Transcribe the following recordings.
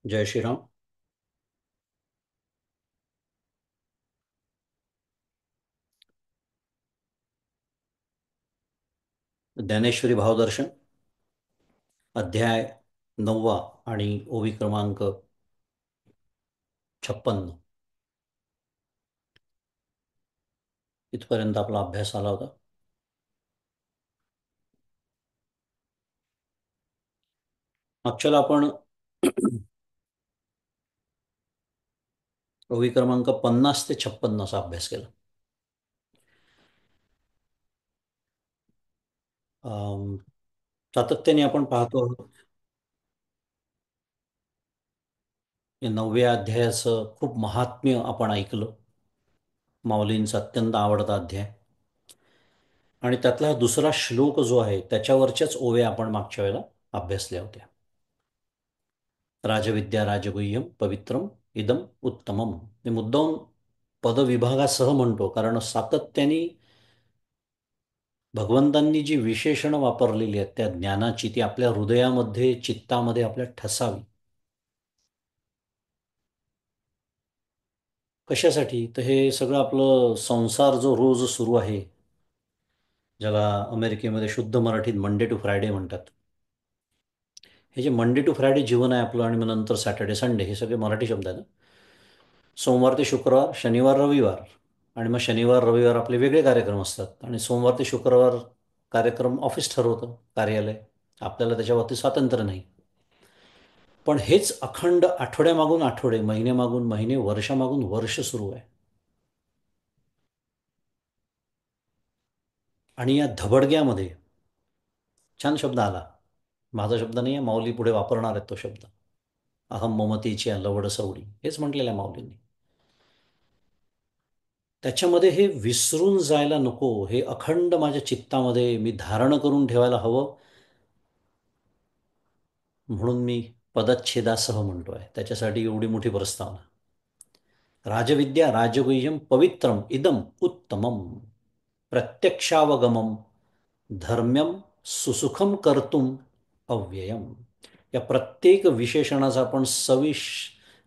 जय श्रीराम. ज्ञानेश्वरी भावदर्शन अध्याय 9 आणि ओवी क्रमांक 56. इथपर्यंत आपला अभ्यास आला होता. मागच्याला आपण ओवी क्रमांक 50 ते 56 असा अभ्यास केला. अम, सातत्याने आपण पाहतो आहोत या 9व्या अध्यायाचं खूप महात्म्य आपण ऐकलं. माऊलींचा अत्यंत आवडता अध्याय आणि त्यातला दुसरा श्लोक जो आहे त्याच्यावरच्याच ओव्या आपण मागच्या वेळेला अभ्यासल्या होत्या. राजविद्या राजगुह्यम पवित्रम इदम उत्तमम. मी मुद्दाम पदविभागासह म्हणतो कारण सातत्याने भगवंतांनी जी विशेषणं वापरलेली आहेत त्या ज्ञानाची ती आपल्या हृदयामध्ये चित्तामध्ये आपल्या ठसावी. कशासाठी तर हे सगळं आपलं संसार जो रोज सुरू आहे, ज्याला अमेरिकेमध्ये शुद्ध मराठीत मंडे टू फ्रायडे म्हणतात. हे जे मंडे टू फ्रायडे जीवन आहे आपलं आणि मग नंतर सॅटर्डे संडे हे सगळे मराठी शब्द आहेत. सोमवार ते शुक्रवार, शनिवार रविवार आणि मग शनिवार रविवार आपले वेगळे कार्यक्रम असतात आणि सोमवार ते शुक्रवार कार्यक्रम ऑफिस ठरवतं, कार्यालय. आपल्याला त्याच्यावरती स्वातंत्र्य नाही. पण हेच अखंड आठवड्यामागून आठवडे, महिन्यामागून महिने, वर्षामागून वर्ष सुरू आहे. आणि या धबडग्यामध्ये छान शब्द आला. माझा शब्द नाही आहे, माऊली पुढे वापरणार आहेत तो शब्द. अहम ममतेची लवड सवडी हेच म्हटलेलं आहे माऊलींनी. त्याच्यामध्ये हे विसरून जायला नको, हे अखंड माझ्या चित्तामध्ये मी धारण करून ठेवायला हवं. म्हणून मी पदच्छेदासह म्हणतोय, त्याच्यासाठी एवढी मोठी प्रस्तावना. राजविद्या राजगुह्यम पवित्रम इदम उत्तमम प्रत्यक्षावगमम धर्म्यम सुसुखम कर्तुम अव्ययम. या प्रत्येक विशेषणाचा आपण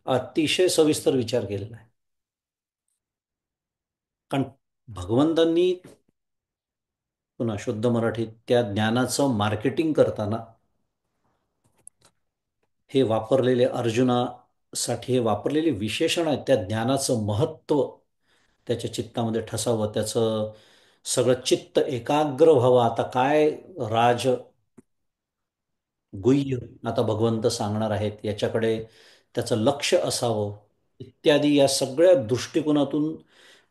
अतिशय सविस्तर विचार केलेला आहे. कारण भगवंतांनी पुन्हा शुद्ध मराठीत त्या ज्ञानाचं मार्केटिंग करताना हे वापरलेले अर्जुनासाठी हे वापरलेले विशेषण आहेत. त्या ज्ञानाचं महत्त्व त्याच्या चित्तामध्ये ठसावं, त्याचं सगळं चित्त एकाग्र व्हावं. आता काय राज गुह्य आता भगवंत सांगणार आहेत याच्याकडे त्याचं लक्ष असावं इत्यादी या सगळ्या दृष्टिकोनातून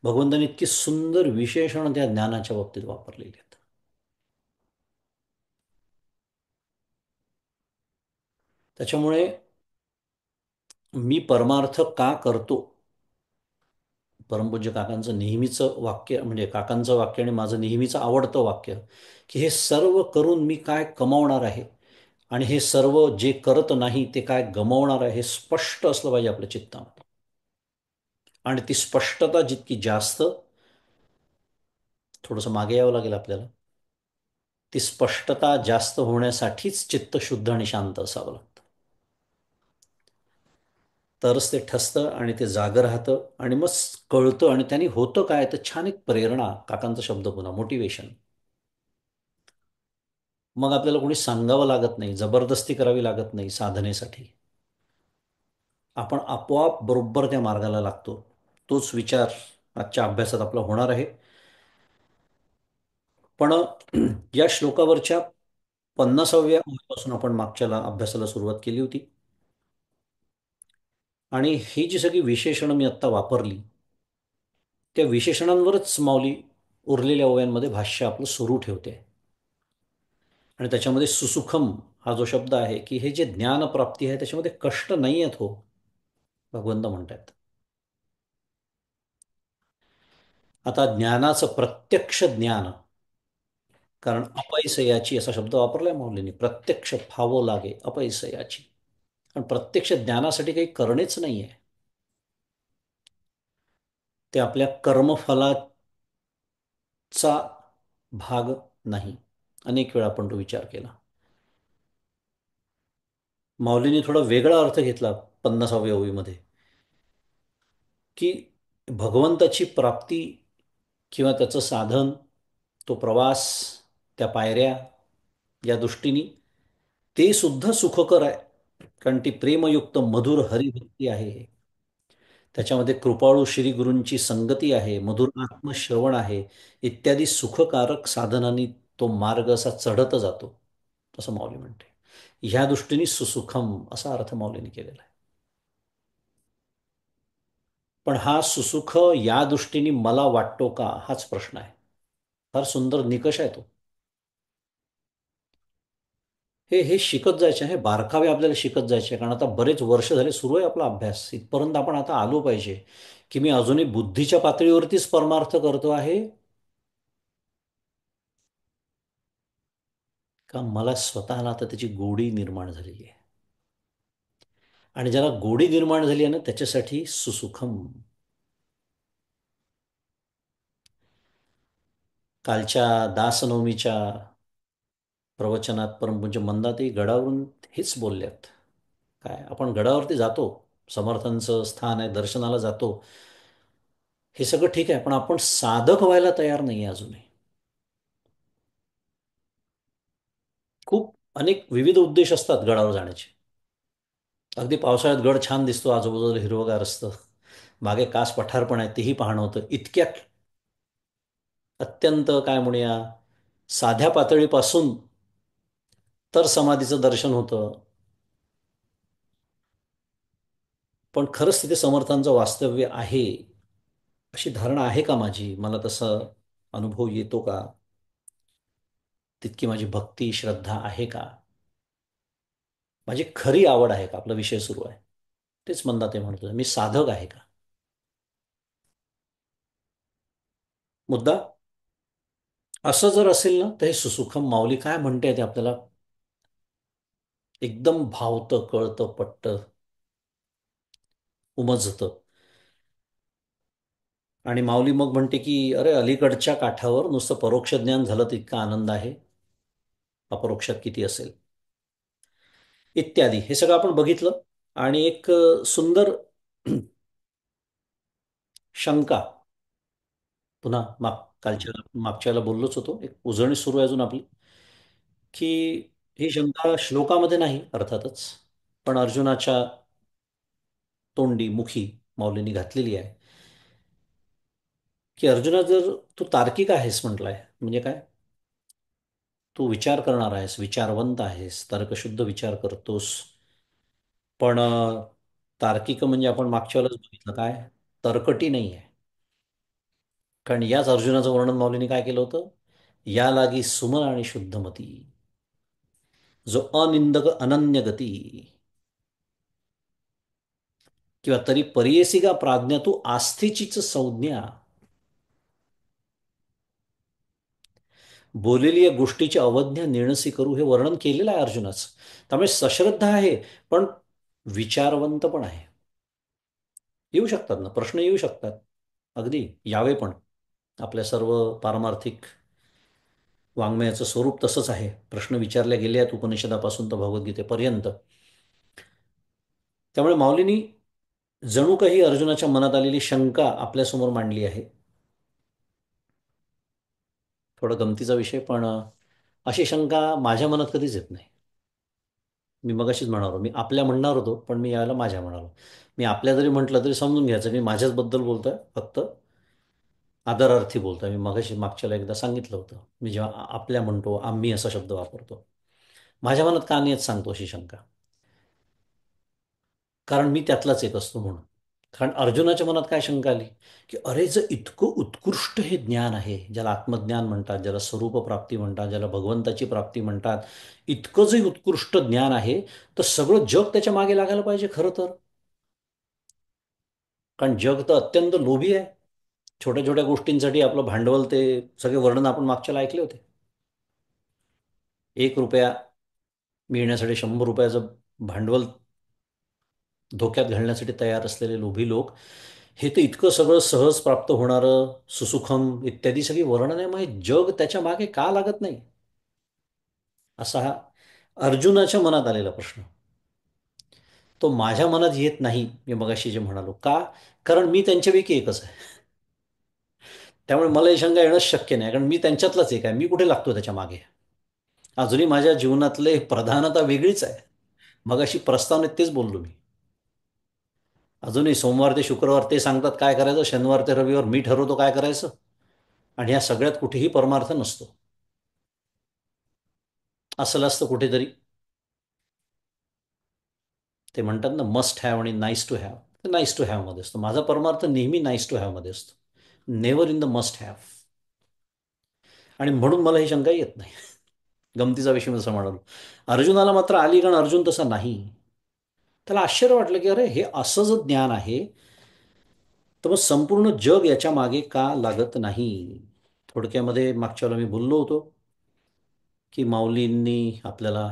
भगवंतांनी इतकी सुंदर विशेषण त्या ज्ञानाच्या बाबतीत वापरलेली आहेत. त्याच्यामुळे मी परमार्थ का करतो, परमपूज्य काकांचं नेहमीचं वाक्य, म्हणजे काकांचं वाक्य आणि माझं नेहमीचं आवडतं वाक्य, की हे सर्व करून मी काय कमावणार आहे आणि हे सर्व जे करत नाही ते काय गमावणार आहे, हे स्पष्ट असलं पाहिजे आपल्या चित्तामध्ये. आणि ती स्पष्टता जितकी जास्त, थोडंसं मागे यावं लागेल आपल्याला, ती स्पष्टता जास्त होण्यासाठीच चित्त शुद्ध आणि शांत असावं लागतं. तरच ते ठसतं आणि ते जागं राहतं आणि मग कळतं आणि त्यांनी होतं काय तर छान एक प्रेरणा, काकांचा शब्द पुन्हा मोटिवेशन. मग आपल्याला कोणी सांगावं लागत नाही, जबरदस्ती करावी लागत नाही साधनेसाठी. आपण आपोआप बरोबर त्या मार्गाला लागतो. तोच विचार आजच्या अभ्यासात आपला होणार आहे. पण या श्लोकावरच्या 50व्या ओळीपासून आपण मागच्याला अभ्यासाला सुरुवात केली होती. आणि ही जी सगळी विशेषणं मी आत्ता वापरली त्या विशेषणांवरच माऊली उरलेल्या ओव्यांमध्ये भाष्य आपलं सुरू ठेवते. आणि त्याच्यामध्ये सुसुखम हा जो शब्द आहे की हे जे ज्ञानप्राप्ती आहे त्याच्यामध्ये कष्ट नाही आहेत हो, भगवंत म्हणतात. आता ज्ञानाचं प्रत्यक्ष ज्ञान, कारण अपयसयाची असा शब्द वापरलाय माऊलींनी, प्रत्यक्ष फावो लागे अपयसयाची. कारण प्रत्यक्ष ज्ञानासाठी काही करणेच नाही आहे, ते आपल्या कर्मफलाचा भाग नाही. अनेक वेळा आपण तो विचार केला. माऊलींनी थोडा वेगळा अर्थ घेतला 50व्या ओळीमध्ये, की भगवंताची प्राप्ती किंवा त्याचं साधन, तो प्रवास, त्या पायऱ्या, या दृष्टीने ते सुद्धा सुखकर आहे. कारण ती प्रेमयुक्त मधुर हरिभक्ती आहे. त्याच्यामध्ये कृपाळू श्रीगुरूंची संगती आहे, मधुर आत्मश्रवण आहे, इत्यादी सुखकारक साधनांनी तो मार्ग असा चढत जातो, असं माऊली म्हणते. ह्या दृष्टीने सुसुखम असा अर्थ माऊलीने केलेला आहे. पण हा सुसुख या दृष्टीने मला वाटतो का, हाच प्रश्न आहे. फार सुंदर निकष आहे तो. हे हे शिकत जायचे, हे बारकावे आपल्याला शिकत जायचे. कारण आता बरेच वर्ष झाले सुरू आहे आपला अभ्यास, इथपर्यंत आपण आता आलो पाहिजे, की मी अजूनही बुद्धीच्या पातळीवरतीच परमार्थ करतो आहे, का मला स्वतःला आता त्याची गोडी निर्माण झालेली आहे. आणि ज्याला गोडी निर्माण झाली आहे ना, त्याच्यासाठी सुसुखम. कालच्या दासनवमीच्या प्रवचनात परमपूज्य मंदाताई गडावरून हेच बोलल्यात. काय आपण गडावरती जातो, समर्थांचं स्थान आहे, दर्शनाला जातो, हे सगळं ठीक आहे, पण आपण साधक व्हायला तयार नाही आहे अजूनही. खूप अनेक विविध उद्देश असतात गडावर जाण्याचे. अगदी पावसाळ्यात गड छान दिसतो, आजूबाजूला हिरवगार असतं, मागे कास पठार पण आहे, तेही पाहणं होतं. इतक्या अत्यंत काय म्हणूया, साध्या पातळीपासून तर समाधीचं दर्शन होतं. पण खरंच तिथे समर्थांचं वास्तव्य आहे अशी धारणा आहे का माझी, मला तसं अनुभव येतो का, तितकी माझी भक्ती श्रद्धा आहे का, माझी खरी आवड आहे का, आपला विषय सुरू आहे. तेच म्हणतात, ते म्हणतो मी साधक आहे का. मुद्दा असं जर असेल ना, तर हे सुसुखम माऊली काय म्हणते ते आपल्याला एकदम भावतं, कळतं, पटतं, उमजतं. आणि माऊली मग म्हणते की अरे, अलीकडच्या काठावर नुसतं परोक्ष ज्ञान झालं तर इतका आनंद आहे, अपरोक्षात किती असेल, इत्यादी. हे सगळं आपण बघितलं. आणि एक सुंदर शंका, पुन्हा मागच्याला बोललोच होतो, एक उजळणी सुरू आहे अजून आपली, की ही शंका श्लोकामध्ये नाही अर्थातच, पण अर्जुनाच्या तोंडी मुखी माऊलींनी घातलेली आहे, की अर्जुना, जर तू तार्किक आहेस म्हटलाय, म्हणजे काय, तू विचार करणार आहेस, विचारवंत आहेस, तर्कशुद्ध विचार करतोस, पण तार्किक म्हणजे आपण मागच्या वेळेलाच बघितलं काय, तर्कटी नाही आहे. कारण याच अर्जुनाचं वर्णन माऊलींनी काय केलं होतं, या लागी सुमन आणि शुद्धमती, जो अनिंदक अनन्य गती, किंवा तरी परियसी का प्राज्ञा तू आस्थेचीच संज्ञा, बोलेली या गोष्टीची अवज्ञा निर्णसी करू, हे वर्णन केलेलं आहे अर्जुनाचं. त्यामुळे सश्रद्धा आहे, पण विचारवंत पण आहे. येऊ शकतात ना प्रश्न, येऊ शकतात, अगदी यावे पण. आपल्या सर्व पारमार्थिक वाङ्मयाचं स्वरूप तसंच आहे, प्रश्न विचारले गेले आहेत उपनिषदापासून तर भगवद्गीतेपर्यंत. त्यामुळे माऊलींनी जणू काही अर्जुनाच्या मनात आलेली शंका आपल्यासमोर मांडली आहे. थोडा गमतीचा विषय, पण अशी शंका माझ्या मनात कधीच येत नाही. मी मगाशीच म्हणालो, मी आपल्या म्हणणार होतो, पण मी यावेळेला माझ्या म्हणालो. मी आपल्या जरी म्हटलं तरी समजून घ्यायचं, मी माझ्याचबद्दल बोलतोय, फक्त आदरार्थी बोलतोय. मी मगाशी मागच्याला एकदा सांगितलं होतं, मी जेव्हा आपल्या म्हणतो, आम्ही असा शब्द वापरतो, माझ्या मनात का नाही येत सांगतो अशी शंका, कारण मी त्यातलाच एक असतो म्हणून. कारण अर्जुनाच्या मनात काय शंका आली, की अरे, जर इतकं उत्कृष्ट हे ज्ञान आहे, ज्याला आत्मज्ञान म्हणतात, ज्याला स्वरूप प्राप्ती म्हणतात, ज्याला भगवंताची प्राप्ती म्हणतात, इतकं जे उत्कृष्ट ज्ञान आहे, तर सगळं जग त्याच्या मागे लागायला पाहिजे खरं तर. कारण जग तर अत्यंत लोभी आहे. छोट्या छोट्या गोष्टींसाठी आपलं भांडवल, ते सगळे वर्णन आपण मागच्याला ऐकले होते. 1 रुपया मिळण्यासाठी 100 रुपयाचं भांडवल धोक्यात घालण्यासाठी तयार असलेले लोभी लोक, हे तर इतकं सगळं सहज प्राप्त होणारं सुसुखम इत्यादी सगळी वर्णन आहे, मग हे जग त्याच्या मागे का लागत नाही, असा हा अर्जुनाच्या मनात आलेला प्रश्न. तो माझ्या मनात येत नाही, मी मगाशी जे म्हणालो का, कारण मी त्यांच्यापैकी एकच आहे. त्यामुळे मला ही शंका येणंच शक्य नाही, कारण मी त्यांच्यातलाच एक आहे. मी कुठे लागतो त्याच्या मागे? अजूनही माझ्या जीवनातले प्रधानता वेगळीच आहे. मगाशी प्रस्तावनेत तेच बोललो मी. अजूनही सोमवार ते शुक्रवार ते सांगतात काय करायचं, शनिवार ते रविवार मी ठरवतो काय करायचं. आणि या सगळ्यात कुठेही परमार्थ नसतो. असलं असतं कुठेतरी. ते म्हणतात ना, मस्ट हॅव आणि नाईस टू हॅव. तर नाईस टू हॅव मध्ये असतो माझा परमार्थ, नेहमी नाईस टू हॅव मध्ये असतो, never in the must have. आणि म्हणून मला ही शंका येत नाही. गमतीचा विषय मी जसं म्हणालो, अर्जुनाला मात्र आली, कारण अर्जुन तसा नाही. त्याला आश्चर्य वाटलं की अरे, हे असं जर ज्ञान आहे, तर मग संपूर्ण जग याच्या मागे का लागत नाही. थोडक्यामध्ये मागच्या वेळेला मी बोललो होतो की माऊलींनी आपल्याला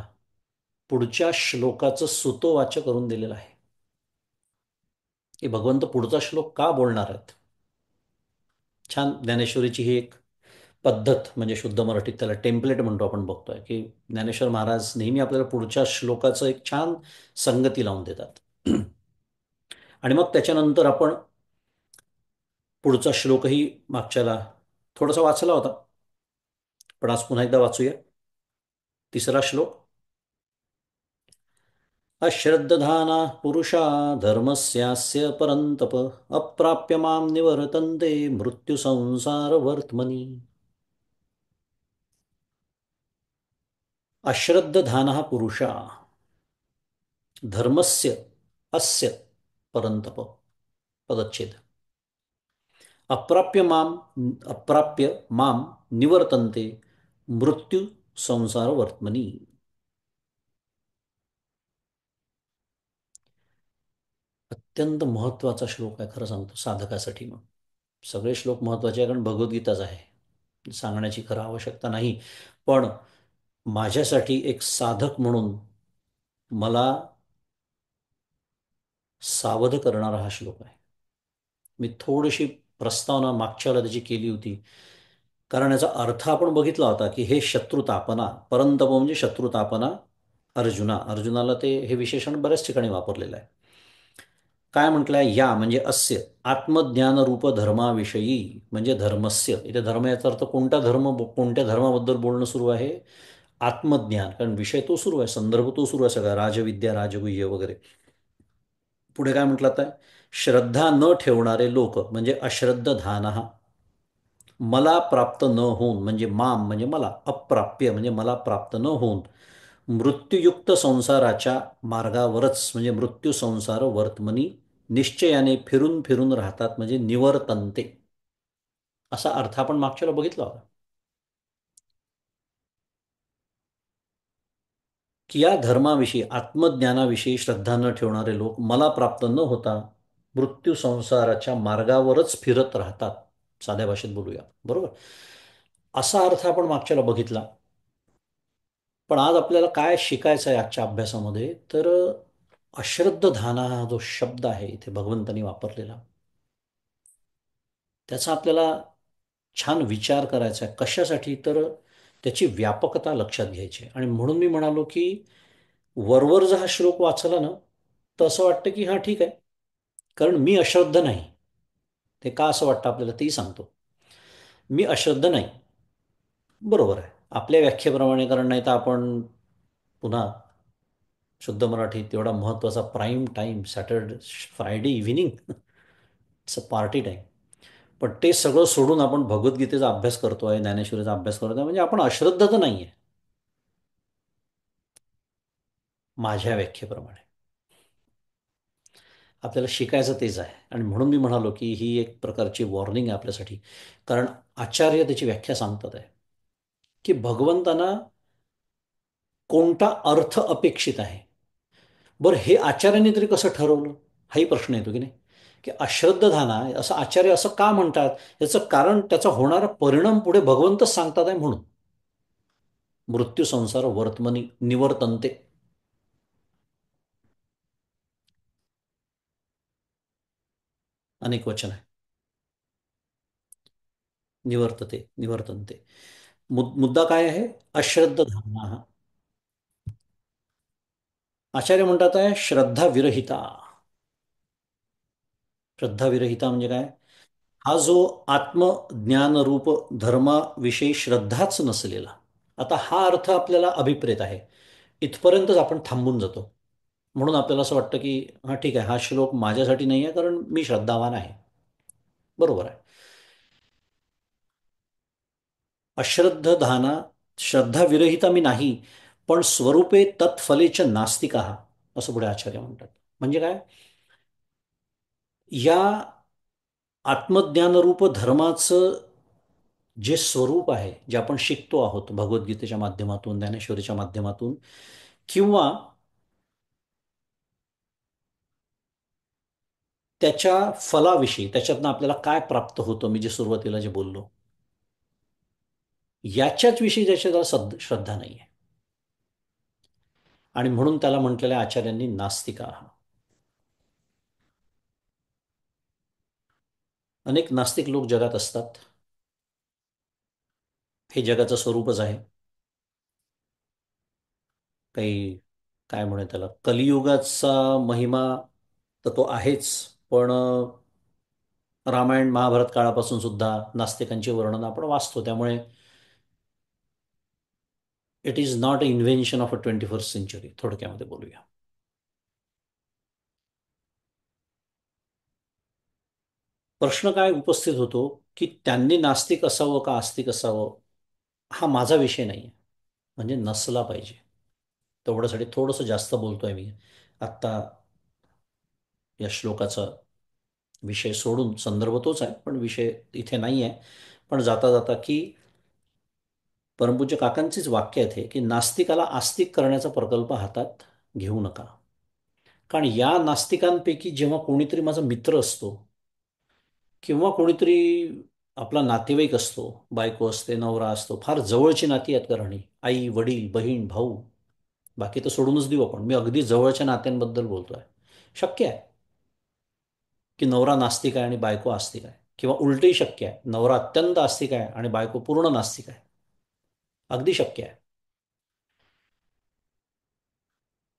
पुढच्या श्लोकाचं सुतोवाच करून दिलेलं आहे, की भगवंत पुढचा श्लोक का बोलणार आहेत. छान ज्ञानेश्वरीची ही एक पद्धत, म्हणजे शुद्ध मराठीत त्याला टेम्पलेट म्हणतो आपण, बघतोय की ज्ञानेश्वर महाराज नेहमी आपल्याला पुढच्या श्लोकाचं एक छान संगती लावून देतात. आणि मग त्याच्यानंतर आपण पुढचा श्लोकही मागच्याला थोडासा वाचला होता, पण आज पुन्हा एकदा वाचूया. तिसरा श्लोक. अश्रद्धधाना पुरुषा धर्मस्यास्य परन्तप, अप्राप्य मां निवर्तन्ते मृत्युसंसारवर्त्मनि. अश्रद्धधानः पुरुषा धर्मस्य अस्य परन्तप, पदच्छेद. अप्राप्य मां निवर्तन्ते मृत्यू संसार वर्तमनी. अत्यंत महत्वाचा श्लोक आहे, खरं सांगतो साधकासाठी. मग सगळे श्लोक महत्वाचे आहे, कारण भगवद्गीताच आहे, सांगण्याची खरं आवश्यकता नाही. पण माझ्यासाठी एक साधक म्हणून मला सावध करणारा हा श्लोक आहे. मी थोडीशी प्रस्तावना मागच्या वेळेला त्याची केली होती, कारण याचा अर्थ आपण बघितला होता की हे शत्रुतापना, परंतप म्हणजे शत्रुतापना. अर्जुनाला ते हे विशेषण बऱ्याच ठिकाणी वापरलेलं आहे. काय म्हटलंय, या म्हणजे अस्य आत्मज्ञानरूप धर्माविषयी, म्हणजे धर्मस्य, इथे धर्म याचा अर्थ कोणता धर्म, कोणत्या धर्माबद्दल बोलणं सुरू आहे. आत्मज्ञान, कारण विषय तो सुरू आहे, संदर्भ तो सुरू आहे सगळा, राजविद्या राजगुह्य वगैरे. पुढे काय म्हटलं आता, श्रद्धा न ठेवणारे लोक म्हणजे अश्रद्धान, मला प्राप्त न होऊन, म्हणजे माम म्हणजे मला, अप्राप्य म्हणजे मला प्राप्त न होऊन, मृत्यूयुक्त संसाराच्या मार्गावरच म्हणजे मृत्यू संसार वर्तमनी निश्चयाने फिरून फिरून राहतात, म्हणजे निवर्तन्ते. असा अर्थ आपण मागच्या वेळेला बघितला होता, की या धर्माविषयी, आत्मज्ञानाविषयी श्रद्धा न ठेवणारे लोक मला प्राप्त न होता मृत्यू संसाराच्या मार्गावरच फिरत राहतात. साध्या भाषेत बोलूया, बरोबर. असा अर्थ आपण मागच्या वेळेला बघितला. पण आज आपल्याला काय शिकायचं आहे आजच्या अभ्यासामध्ये, तर अश्रद्धधाना हा जो शब्द आहे इथे भगवंतानी वापरलेला, त्याचा आपल्याला छान विचार करायचा आहे. कशासाठी, तर त्याची व्यापकता लक्षात घ्यायची आहे. आणि म्हणून मी म्हणालो की वरवर जर हा श्लोक वाचला ना, तर असं वाटतं की हां ठीक आहे, कारण मी अश्रद्ध नाही. ते का असं वाटतं आपल्याला तेही सांगतो. मी अश्रद्ध नाही, बरोबर आहे आपल्या व्याख्येप्रमाणे, कारण नाही तर आपण पुन्हा शुद्ध मराठीत एवढा महत्त्वाचा prime time Saturday Friday evening, it's a party time. पण ते सगळं सोडून आपण भगवद्गीतेचा अभ्यास करतोय, ज्ञानेश्वरीचा अभ्यास करतोय, म्हणजे आपण अश्रद्ध तर नाही आहे माझ्या व्याख्येप्रमाणे. आपल्याला शिकायचं तेच आहे. आणि म्हणून मी म्हणालो की ही एक प्रकारची वॉर्निंग आहे आपल्यासाठी, कारण आचार्य त्याची व्याख्या सांगतात आहे की भगवंतांना कोणता अर्थ अपेक्षित आहे. बरं, हे आचार्यांनी तरी कसं ठरवलं, हाही प्रश्न येतो की नाही, की अश्रद्धधाना असं आचार्य असं का म्हणतात. याचं कारण त्याचा होणारा परिणाम पुढे भगवंतच सांगतात आहे, म्हणून मृत्यू संसार वर्तमनी निवर्तन्ते. अनेक वचन आहे. निवर्तन्ते. मुद्दा काय आहे, अश्रद्धधाना. आचार्य म्हणतात आहे श्रद्धा विरहिता. श्रद्धा विरहिता म्हणजे काय? हा जो आत्मज्ञानरूप धर्माविषयी श्रद्धाच नसलेला. आता हा अर्थ आपल्याला अभिप्रेत आहे. इथपर्यंतच आपण थांबून जातो. म्हणून आपल्याला असं वाटतं की हा ठीक आहे, हा श्लोक माझ्यासाठी नाही आहे कारण मी श्रद्धावान आहे. बरोबर आहे. अश्रद्धधाना, श्रद्धा विरहिता मी नाही, पण स्वरूपे तत्फलेच नास्तिक असं पुढे आचार्य म्हणतात. म्हणजे काय? या आत्मज्ञानरूप धर्माचं जे स्वरूप आहे, जे आपण शिकतो आहोत भगवद्गीतेच्या माध्यमातून, ज्ञानेश्वरीच्या माध्यमातून, किंवा त्याच्या फलाविषयी, त्याच्यातनं आपल्याला काय प्राप्त होतं, मी जे सुरुवातीला जे बोललो, याच्याच विषयी ज्याच्या श्रद्धा नाही आहे. आणि म्हणून त्याला म्हटलेल्या आचार्यांनी नास्तिका. अनेक नास्तिक लोक जगात असतात. हे जगाचं स्वरूपच आहे. काही काय म्हणे त्याला, कलियुगाचा महिमा तर तो आहेच. पण रामायण महाभारत काळापासून सुद्धा नास्तिकांची वर्णन आपण वाचतो. त्यामुळे it is not a invention of a 21st century, थोडक्यामध्ये बोलूया. प्रश्न काय उपस्थित होतो की त्यांनी नास्तिक असावं का आस्तिक असावं, हा माझा विषय नाही आहे. म्हणजे नसला पाहिजे, तेवढ्यासाठी थोडंसं जास्त बोलतोय मी आत्ता. या श्लोकाचा विषय सोडून, संदर्भ तोच आहे पण विषय इथे नाही आहे. पण जाता जाता की परमपूज्य काकांचीच वाक्य आहेत हे, की नास्तिकाला आस्तिक करण्याचा प्रकल्प हातात घेऊ नका. कारण या नास्तिकांपैकी जेव्हा कोणीतरी माझा मित्र असतो, किंवा कोणीतरी आपला नातेवाईक असतो, बायको असते, नवरा असतो, फार जवळची नाती आहेत घराणी, आई वडील बहीण भाऊ, बाकी तर सोडूनच देऊ आपण, मी अगदी जवळच्या नात्यांबद्दल बोलतोय. शक्य आहे की नवरा नास्तिक आहे आणि बायको आस्तिक आहे, किंवा उलटही शक्य आहे, नवरा अत्यंत आस्तिक आहे आणि बायको पूर्ण नास्तिक आहे. अगदी शक्य आहे.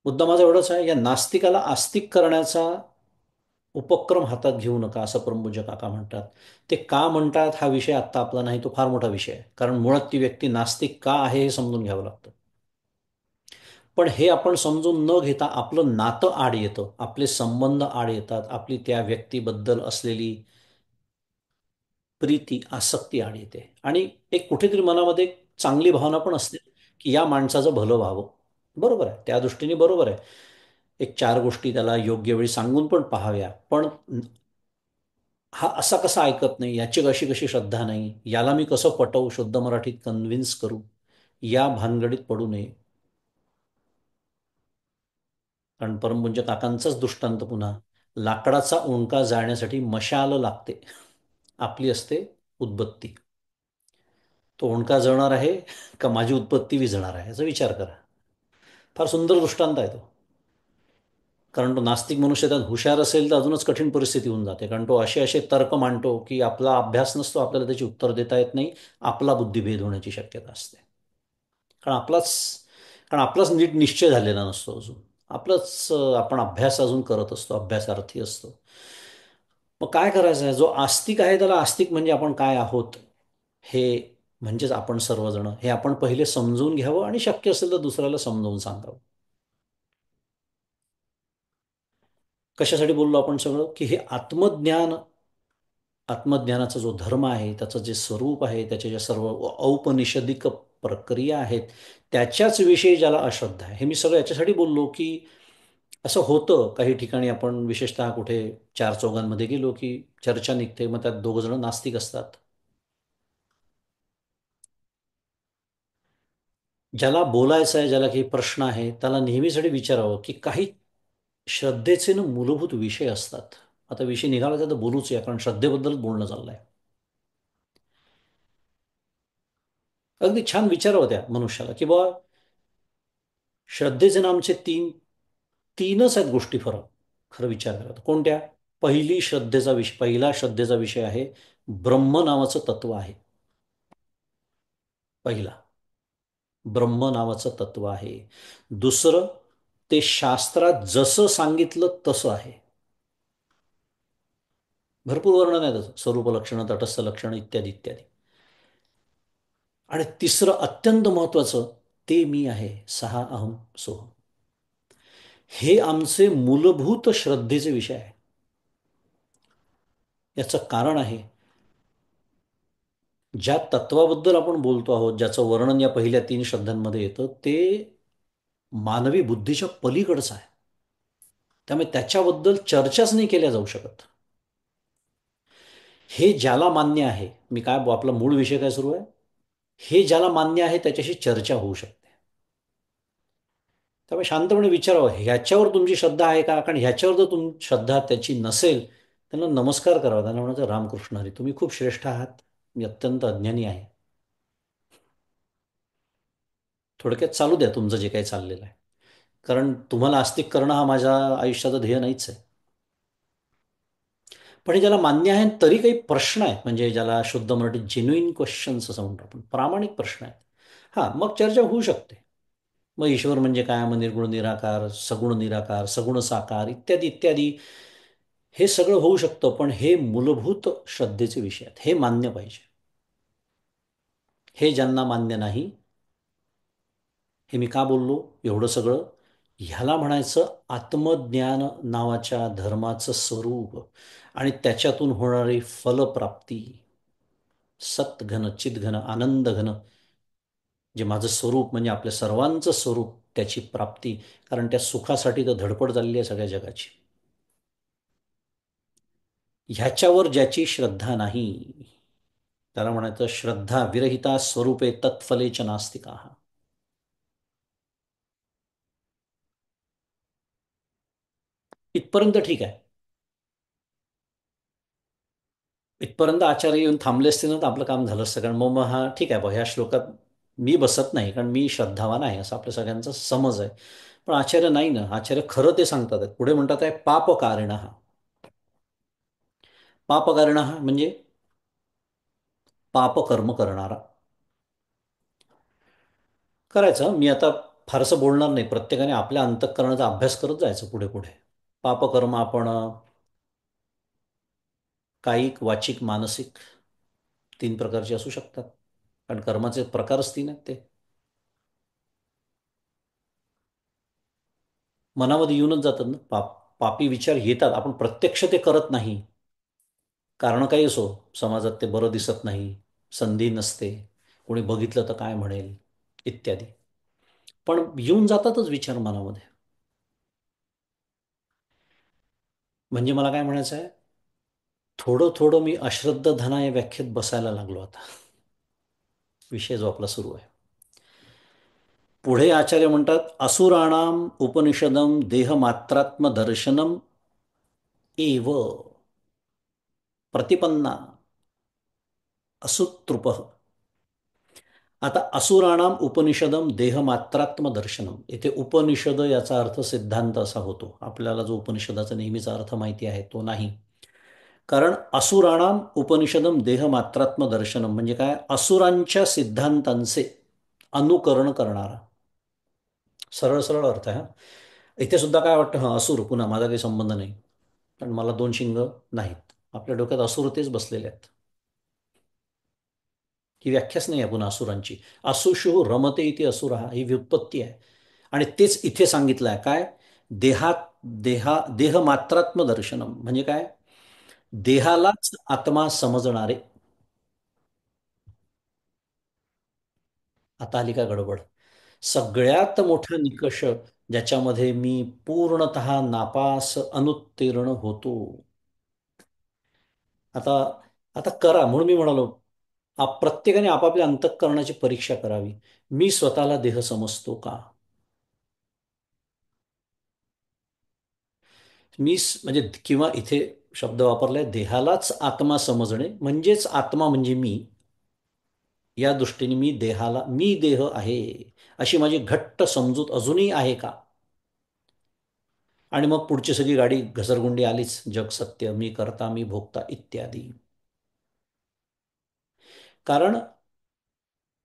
मुद्दा माझा एवढाच आहे, या नास्तिकाला आस्तिक करण्याचा उपक्रम हातात घेऊ नका, असं परमपूज्य काका म्हणतात. ते का म्हणतात हा विषय आत्ता आपला नाही, तो फार मोठा विषय आहे. कारण मुळात ती व्यक्ती नास्तिक का आहे हे समजून घ्यावं लागतं. पण हे आपण समजून न घेता आपलं नातं आड येतं, आपले संबंध आड येतात, आपली त्या व्यक्तीबद्दल असलेली प्रीती, आसक्ती आड येते. आणि एक कुठेतरी मनामध्ये एक चांगली भावना पण असते की या माणसाचं भलं व्हावं. बरोबर आहे, त्या दृष्टीने बरोबर आहे. एक चार गोष्टी त्याला योग्य वेळी सांगून पण पाहाव्या. पण हा असा कसा ऐकत नाही, याची कशी कशी श्रद्धा नाही, याला मी कसं पटवू, शुद्ध मराठीत कन्व्हिन्स करू, या भानगडीत पडू नये. कारण परमपूज्य काकांचाच दृष्टांत पुन्हा, लाकडाचा ओंडका जाळण्यासाठी मशाल लागते, आपली असते उदबत्ती. तो ओंडका जळणार आहे का माझी उत्पत्ती विझणार आहे, याचा विचार करा. फार सुंदर दृष्टांत आहे तो. कारण तो नास्तिक मनुष्य त्यात हुशार असेल तर अजूनच कठीण परिस्थिती होऊन जाते. कारण तो असे असे तर्क मांडतो की आपला अभ्यास नसतो, आपल्याला त्याची उत्तर देता येत नाही, आपला बुद्धिभेद होण्याची शक्यता असते. कारण आपलाच कारण आपलाच नीट निश्चय झालेला नसतो अजून. आपलंच आपण अभ्यास अजून करत असतो, अभ्यासार्थी असतो. मग काय करायचं आहे? जो आस्तिक आहे त्याला आस्तिक म्हणजे आपण काय आहोत हे, म्हणजेच आपण सर्वजण, हे आपण पहिले समजून घ्यावं आणि शक्य असेल तर दुसऱ्याला समजावून सांगावं. कशासाठी बोललो आपण सगळं? की हे आत्मज्ञान, आत्मज्ञानाचा जो धर्म आहे, त्याचं जे स्वरूप आहे, त्याच्या ज्या सर्व औपनिषदिक प्रक्रिया आहेत, त्याच्याच विषयी ज्याला अश्रद्धा आहे. हे मी सगळं याच्यासाठी बोललो की असं होतं काही ठिकाणी, आपण विशेषतः कुठे चार चौघांमध्ये गेलो की चर्चा निघते, मग त्यात दोघं जण नास्तिक असतात. ज्याला बोलायचं आहे, ज्याला काही प्रश्न आहे, त्याला नेहमीसाठी विचारावं की काही श्रद्धेचे ना मूलभूत विषय असतात. आता विषय निघाला तर बोलूच या, कारण श्रद्धेबद्दलच बोलणं चाललंय. अगदी छान विचारावं त्या मनुष्याला की बा, श्रद्धेचे नामचे तीनच आहेत गोष्टी, फरक खरं विचार करा तर. कोणत्या? पहिला श्रद्धेचा विषय आहे, ब्रह्म नावाचं तत्व आहे. पहिला, ब्रह्म नावाचं तत्व आहे. दुसरं, ते शास्त्रात जसं सांगितलं तसं आहे. भरपूर वर्णन आहे त्याचं, स्वरूप लक्षणं, तटस्थ लक्षणं, इत्यादी इत्यादी. आणि तिसरं अत्यंत महत्वाचं, ते मी आहे, सहा अहम सोहम. हे आमचे मूलभूत श्रद्धेचे विषय आहे. याचं कारण आहे, ज्या तत्वाबद्दल आपण बोलतो आहोत, ज्याचं वर्णन या पहिल्या तीन श्रद्धांमध्ये येतं, ते मानवी बुद्धीच्या पलीकडचं आहे. त्यामुळे त्याच्याबद्दल चर्चाच नाही केल्या जाऊ शकत. हे ज्याला मान्य आहे, मी काय आपला मूळ विषय काय सुरू आहे, हे ज्याला मान्य आहे त्याच्याशी चर्चा होऊ शकते. त्यामुळे शांतपणे विचारावं, ह्याच्यावर तुमची श्रद्धा आहे का? कारण ह्याच्यावर जर श्रद्धा त्याची नसेल, त्यांना नमस्कार करावा, त्यांना म्हणायचं, रामकृष्ण हरी, तुम्ही खूप श्रेष्ठ आहात, मी अत्यंत अज्ञानी आहे. थोडक्यात चालू द्या तुमचं जे काही चाललेलं आहे, कारण तुम्हाला आस्तिक करणं हा माझ्या आयुष्याचं ध्येय नाहीच आहे. पण हे ज्याला मान्य आहे तरी काही प्रश्न आहेत, म्हणजे ज्याला शुद्ध मराठीत जेन्युइन क्वेश्चन्स असं म्हणतो आपण, प्रामाणिक प्रश्न आहेत, हां, मग चर्चा होऊ शकते. मग ईश्वर म्हणजे काय, मग निर्गुण निराकार, सगुण निराकार, सगुण साकार, इत्यादी इत्यादी, हे सगळं होऊ शकतं. पण हे मूलभूत श्रद्धेचे विषय आहेत, हे मान्य पाहिजे. हे ज्यांना मान्य नाही, हे मी का बोललो एवढं सगळं, ह्याला म्हणायचं आत्मज्ञान नावाच्या धर्माचं स्वरूप आणि त्याच्यातून होणारी फलप्राप्ती, सतघन चितघन आनंदघन, जे माझं स्वरूप म्हणजे आपल्या सर्वांचं स्वरूप, त्याची प्राप्ती. कारण त्या सुखासाठी तर धडपड चालली आहे सगळ्या जगाची. ह्याच्यावर ज्याची श्रद्धा नाही, त्याला म्हणायचं श्रद्धा विरहिता स्वरूपे तत्फलेच नास्तिका. इथपर्यंत ठीक आहे. इथपर्यंत आचार्य येऊन थांबले असते ना, तर आपलं काम झालं असतं. कारण मग हा ठीक आहे बा, ह्या श्लोकात मी बसत नाही, कारण मी श्रद्धावान आहे असं आपल्या सगळ्यांचा समज आहे. पण आचार्य नाही ना, आचार्य खरं ते सांगतात आहे. पुढे म्हणतात आहे, पापकारिण हा. पापकारिण हा म्हणजे पापकर्म करणारा. करायचं, मी आता फारसं बोलणार नाही, प्रत्येकाने आपल्या अंतःकरणाचा अभ्यास करत जायचं पुढे पुढे. पापकर्म आपण कायिक, वाचिक, मानसिक, तीन प्रकारचे असू शकतात. कारण कर्माचे प्रकारच तीन आहेत ते. मनामध्ये येऊनच जातात ना, पापी विचार येतात, आपण प्रत्यक्ष ते करत नाही. कारण काही असो, समाजात ते बरं दिसत नाही, संधी नसते, कोणी बघितलं तर काय म्हणेल, इत्यादी. पण येऊन जातातच विचार मनामध्ये. म्हणजे मला काय म्हणायचं आहे, थोडं थोडं मी अश्रद्धाधना या व्याख्येत बसायला लागलो आता. विषय जो आपला सुरू आहे, पुढे आचार्य म्हणतात, असुराणाम उपनिषदम देहमात्रात्म दर्शनम एव प्रतिपन्ना असुतृप. आता असुराणाम उपनिषदम देहमात्रात्म दर्शनम, इथे उपनिषद याचा अर्थ सिद्धांत असा होतो. आपल्याला जो उपनिषदाचा नेहमीचा अर्थ माहिती आहे तो नाही. कारण असुराणाम उपनिषदम देहमात्रात्म दर्शनम म्हणजे काय, असुरांच्या सिद्धांतांचे अनुकरण करणारा. सरळ सरळ अर्थ आहे हा. इथे सुद्धा काय वाटतं, हा असुर, पुन्हा माझा काही संबंध नाही, पण मला दोन शिंग नाहीत. आपल्या डोक्यात असुर तेच बसलेले आहेत. ही व्याख्याच नाही आहे पुन्हा असुरांची. असुषु रमते इथे असुर, ही व्युत्पत्ती आहे. आणि तेच इथे सांगितलं आहे, काय, देहात देहमात्रात्म दर्शनम म्हणजे काय, देहालाच आत्मा समजणारे. आता आली का गडबड. सगळ्यात मोठा निकष, ज्याच्यामध्ये मी पूर्णतः नापास अनुत्तीर्ण होतो. आता आता करा, म्हणून मी म्हणालो, प्रत्येकाने आपापल्या अंतःकरणाची परीक्षा करावी. मी स्वतःला देह समजतो का? म्हणजे किंवा इथे शब्द वापरलाय, देहालाच आत्मा समजणे, म्हणजेच आत्मा म्हणजे मी. या दृष्टीने मी देहाला, मी देह आहे अशी माझी घट्ट समजूत अजूनही आहे का? आणि मग पुढची सगळी गाडी घसरगुंडी आलीच, जग सत्य, मी करता, मी भोगता, इत्यादी. कारण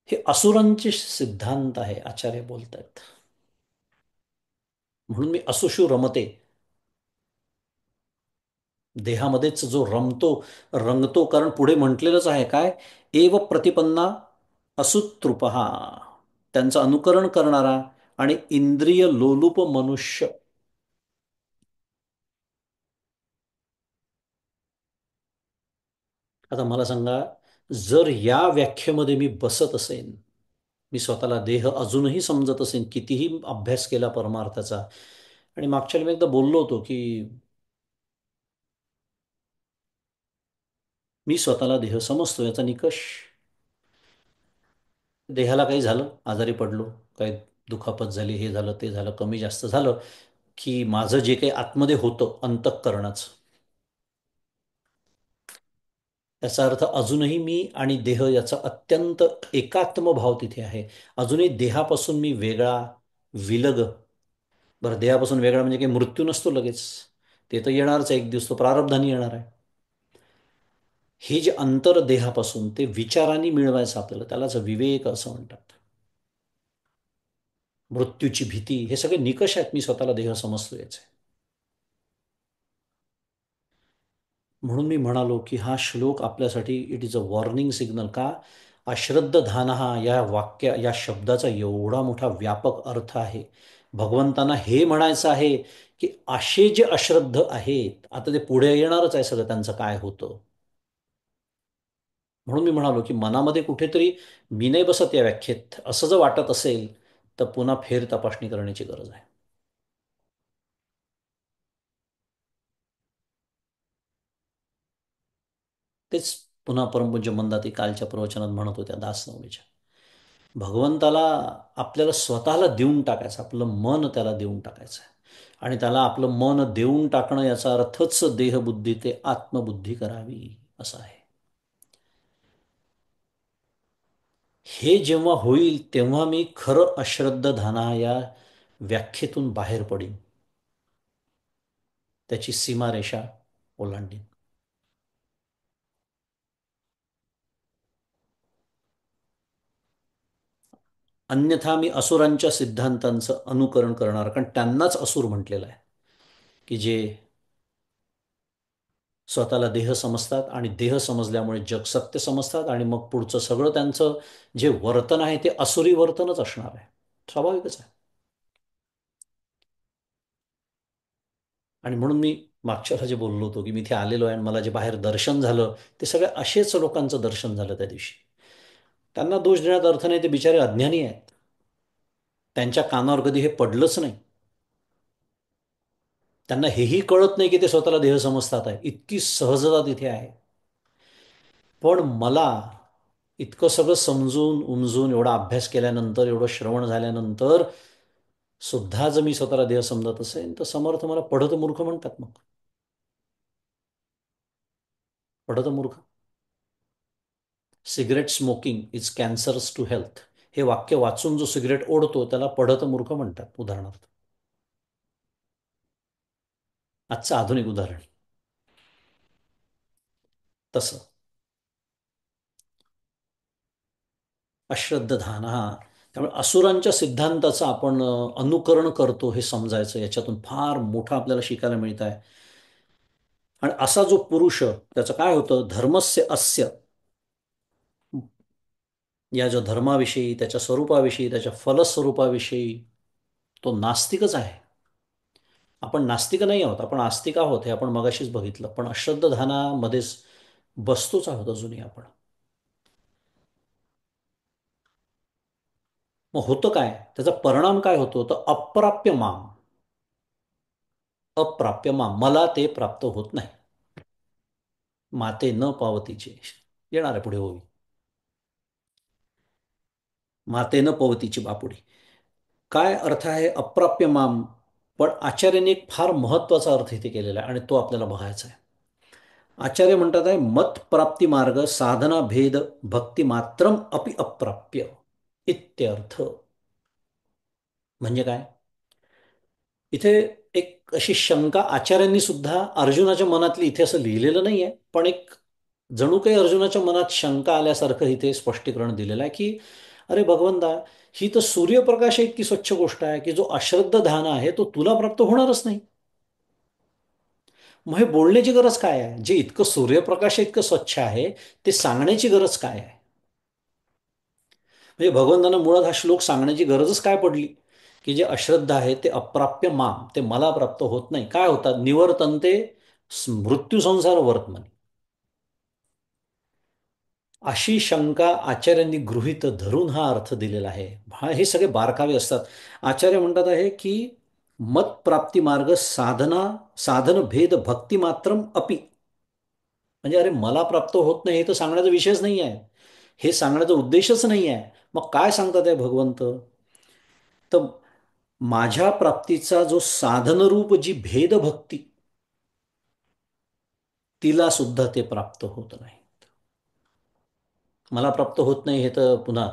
हे असुरांचे सिद्धांत आहे, आचार्य बोलतात. म्हणून मी असुषु रमते, देहामध्येच जो रमतो, रंगतो. कारण पुढे म्हटलेलंच आहे काय, एव प्रतिपन्ना असुतृपहा, त्यांचं अनुकरण करणारा आणि इंद्रिय लोलुप मनुष्य. आता मला सांगा, जर या व्याख्येमध्ये मी बसत असेन, मी स्वतःला देह अजूनही समजत असेन, कितीही अभ्यास केला परमार्थाचा. आणि मागच्या वेळी मी एकदा बोललो होतो की मी स्वतःला देह समजतो, याचा निकष, देहाला काही झालं, आजारी पडलो, काही दुखापत झाली, हे झालं, ते झालं, कमी जास्त झालं, की माझं जे काही आतमध्ये होतं अंतःकरणाचं, याचा अर्थ अजूनही मी आणि देह याचा अत्यंत एकात्म भाव तिथे आहे. अजूनही देहापासून मी वेगळा, विलग. बरं, देहापासून वेगळा म्हणजे काही मृत्यू नसतो लगेच, ते तर येणारच आहे, एक दिवस तो प्रारब्धाने येणार आहे. हे जे अंतर देहापासून ते विचारांनी मिळवायचं आपल्याला, त्यालाच विवेक असं म्हणतात. मृत्यूची भीती, हे सगळे निकष आहेत मी स्वतःला देह समजतो याचे. म्हणून मी म्हणालो की हा श्लोक आपल्यासाठी it is a warning signal. का, अश्रद्धानहा या वाक्य, या शब्दाचा एवढा मोठा व्यापक अर्थ आहे. भगवंतांना हे म्हणायचं आहे की असे जे अश्रद्ध आहेत, आता ते पुढे येणारच आहे सगळं त्यांचं काय होतं. म्हणून मी म्हणालो की मनामध्ये कुठेतरी मी नाही बसत या व्याख्येत, असं जर वाटत असेल तर पुन्हा फेर तपासणी करण्याची गरज आहे. तेच पुन्हा परमपूज्य मंदाती कालच्या प्रवचनात म्हणत होत्या दासनवमीच्या. भगवंताला आपल्याला स्वतःला देऊन टाकायचं, आपलं मन त्याला देऊन टाकायचं आहे. आणि त्याला आपलं मन देऊन टाकणं याचा अर्थच देहबुद्धी ते आत्मबुद्धी करावी असं आहे. हे जेव्हा होईल तेव्हा मी खरं अश्रद्धाना या व्याख्येतून बाहेर पडीन, त्याची सीमारेषा ओलांडीन. अन्यथा मी असुरांच्या सिद्धांतांचं अनुकरण करणार, कारण त्यांनाच असुर म्हटलेलं आहे, की जे स्वतःला देह समजतात आणि देह समजल्यामुळे जग सत्य समजतात, आणि मग पुढचं सगळं त्यांचं जे वर्तन आहे ते असुरी वर्तनच असणार आहे. स्वाभाविकच आहे. आणि म्हणून मी मागच्या जे बोललो होतो की मी इथे आलेलो आहे आणि मला जे बाहेर दर्शन झालं, ते सगळ्या असेच लोकांचं दर्शन झालं त्या दिवशी. त्यांना दोष देण्यात अर्थ नाही, ते बिचारे अज्ञानी आहेत. त्यांच्या कानावर कधी हे पडलंच नाही. त्यांना हेही कळत नाही की ते स्वतःला देह समजतात आहे, इतकी सहजता तिथे आहे. पण मला इतकं सगळं समजून उमजून, एवढा अभ्यास केल्यानंतर, एवढं श्रवण झाल्यानंतर सुद्धा जर मी स्वतःला देह समजत असेल, तर समर्थ मला पढत मूर्ख म्हणतात. मग पढत मूर्ख. Cigarette smoking is cancerous to health, हे वाक्य वाचून जो सिगरेट ओढतो त्याला पढत मूर्ख म्हणतात, उदाहरणार्थ. आजचं आधुनिक उदाहरण तसं. अश्रद्धान, हा. त्यामुळे असुरांच्या सिद्धांताचं आपण अनुकरण करतो हे समजायचं, याच्यातून फार मोठं आपल्याला शिकायला मिळत आहे. आणि असा जो पुरुष, त्याचं काय होतं, धर्मस्य अस्य, या जो धर्माविषयी, त्याच्या स्वरूपाविषयी, त्याच्या फलस्वरूपाविषयी तो नास्तिकच आहे. आपण नास्तिक नाही आहोत, आपण आस्तिक आहोत, हे आपण मगाशीच बघितलं. पण अश्रद्धानामध्येच बसतोच आहोत अजूनही आपण. मग होतं काय, त्याचा परिणाम काय होतो, तर अप्राप्य माम, अप्राप्य माम, मला ते प्राप्त होत नाही. माते न पावतीचे, येणार आहे पुढे होई. माते न पवतीची बापुडी, काय अर्थ आहे अप्राप्य माम. पण आचार्याने एक फार महत्वाचा अर्थ इथे केलेला आहे आणि तो आपल्याला बघायचा आहे. आचार्य म्हणतात आहे, मत प्राप्ती मार्ग साधना भेद भक्ती मात्रम अपि अप्राप्य इत्यर्थ. म्हणजे काय, इथे एक अशी शंका आचार्यांनी सुद्धा अर्जुनाच्या मनातली, इथे असं लिहिलेलं नाहीये, पण एक जणू काही अर्जुनाच्या मनात शंका आल्यासारखं इथे स्पष्टीकरण दिलेलं आहे की अरे भगवंता, ही तर सूर्यप्रकाश इतकी स्वच्छ गोष्ट आहे की जो अश्रद्ध ध्यान आहे तो तुला प्राप्त होणारच नाही. मग हे बोलण्याची गरज काय आहे? जे इतकं सूर्यप्रकाश इतकं स्वच्छ आहे ते सांगण्याची गरज काय आहे? म्हणजे भगवंतांना मुळात हा श्लोक सांगण्याची गरजच काय पडली? की जे अश्रद्ध आहे ते अप्राप्य माम, ते मला प्राप्त होत नाही. काय होतात? निवर्तन्ते मृत्यू संसार वर्तमनी. अशी शंका आचार्यांनी गृहीत धरून हा अर्थ दिलेला आहे. हे सगळे बारकावे असतात. आचार्य म्हणतात आहे की मत प्राप्ती मार्ग साधना, साधन भेद भक्ती मात्रम अपि. म्हणजे अरे मला प्राप्त होत नाही हे तर सांगण्याचा विषयच नाही आहे. हे सांगण्याचा उद्देशच नाही आहे. मग काय सांगतात आहे भगवंत? तर माझ्या प्राप्तीचा जो साधनरूप जी भेदभक्ती, तिला सुद्धा ते प्राप्त होत नाही. मला प्राप्त होत नाही हे तर पुन्हा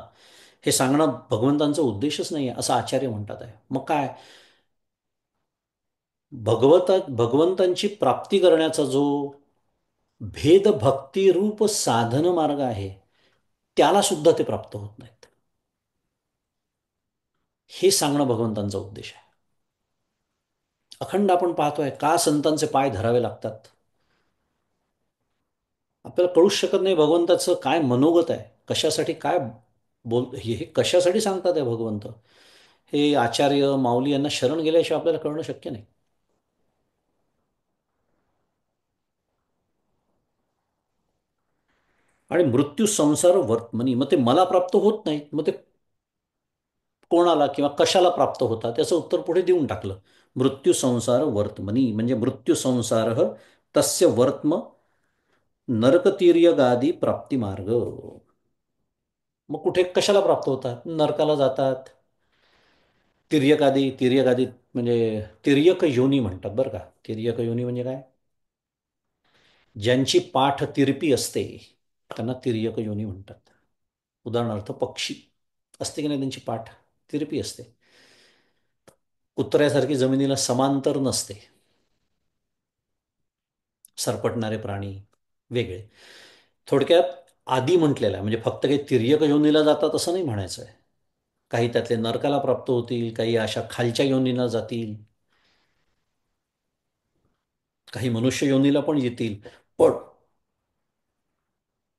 हे सांगणं भगवंतांचा उद्देशच नाही आहे असं आचार्य म्हणतात आहे. मग काय? भगवंतांची प्राप्ती करण्याचा जो भेदभक्ती रूप साधन मार्ग आहे त्याला सुद्धा ते प्राप्त होत नाहीत. हे सांगणं भगवंतांचा उद्देश आहे. अखंड आपण पाहतोय का संतांचे पाय धरावे लागतात. आपल्याला कळूच शकत नाही भगवंताचं काय मनोगत आहे, कशासाठी काय हे कशासाठी सांगतात आहे भगवंत. हे आचार्य माऊली यांना शरण गेल्याशिवाय आपल्याला कळणं शक्य नाही. आणि मृत्यू संसार वर्तमनी, मग ते मला प्राप्त होत नाही, मग ते कोणाला किंवा कशाला प्राप्त होतात त्याचं उत्तर पुढे देऊन टाकलं. मृत्यू संसार वर्तमनी म्हणजे मृत्यू संसार तस्य वर्तम नरकतीर्यगादी प्राप्ती मार्ग. मग कुठे कशाला प्राप्त होतात? नरकाला जातात. तिर्यक आदी म्हणजे तिर्यक योनी म्हणतात बरं का. तिर्यक योनी म्हणजे काय? ज्यांची पाठ तिरपी असते त्यांना तिर्यक योनी म्हणतात. उदाहरणार्थ पक्षी असते की नाही, त्यांची पाठ तिरपी असते. कुत्र्यासारखी जमिनीला समांतर नसते. सरपटणारे प्राणी वेगळे. थोडक्यात आदी म्हटलेलं आहे म्हणजे फक्त काही तिर्यक योनीला जातात असं नाही म्हणायचं आहे. काही त्यातले नरकाला प्राप्त होतील, काही अशा खालच्या योनीला जातील, काही मनुष्य योनीला पण येतील, पण